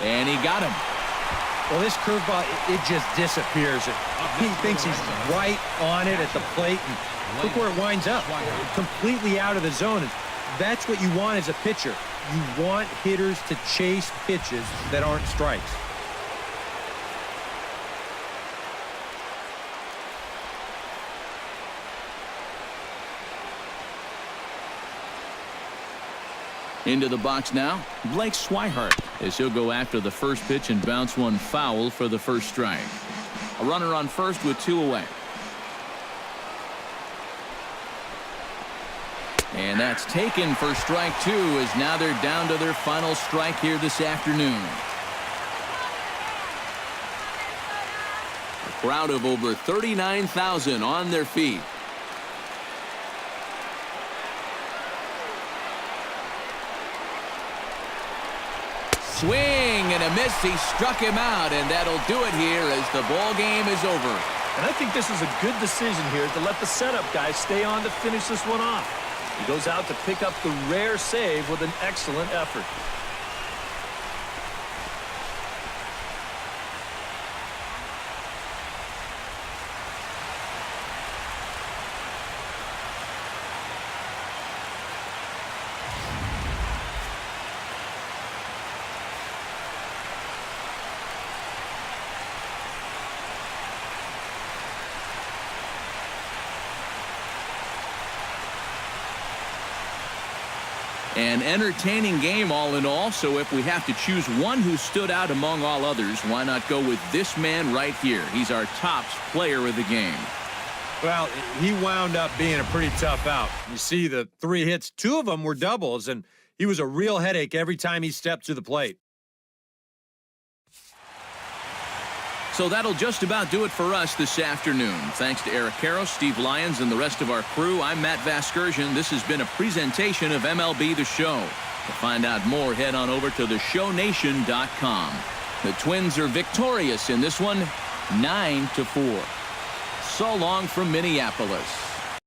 [SPEAKER 1] And he got him.
[SPEAKER 5] Well, this curveball, it just disappears. He thinks he's right on it at the plate. And look where it winds up. Completely out of the zone. And that's what you want as a pitcher. You want hitters to chase pitches that aren't strikes.
[SPEAKER 1] Into the box now, Blake Swihart, as he'll go after the first pitch and bounce one foul for the first strike. A runner on first with 2 away. And that's taken for strike 2, as now they're down to their final strike here this afternoon. A crowd of over 39,000 on their feet. Swing and a miss. He struck him out, and that'll do it here as the ball game is over.
[SPEAKER 4] And I think this is a good decision here to let the setup guy stay on to finish this one off. He goes out to pick up the rare save with an excellent effort.
[SPEAKER 1] An entertaining game all in all, so if we have to choose one who stood out among all others, why not go with this man right here? He's our tops player of the game.
[SPEAKER 5] Well, he wound up being a pretty tough out. You see the 3 hits, 2 of them were doubles, and he was a real headache every time he stepped to the plate.
[SPEAKER 1] So that'll just about do it for us this afternoon. Thanks to Eric Karros, Steve Lyons, and the rest of our crew. I'm Matt Vasgersian. This has been a presentation of MLB The Show. To find out more, head on over to theshownation.com. The Twins are victorious in this one, 9-4. So long from Minneapolis.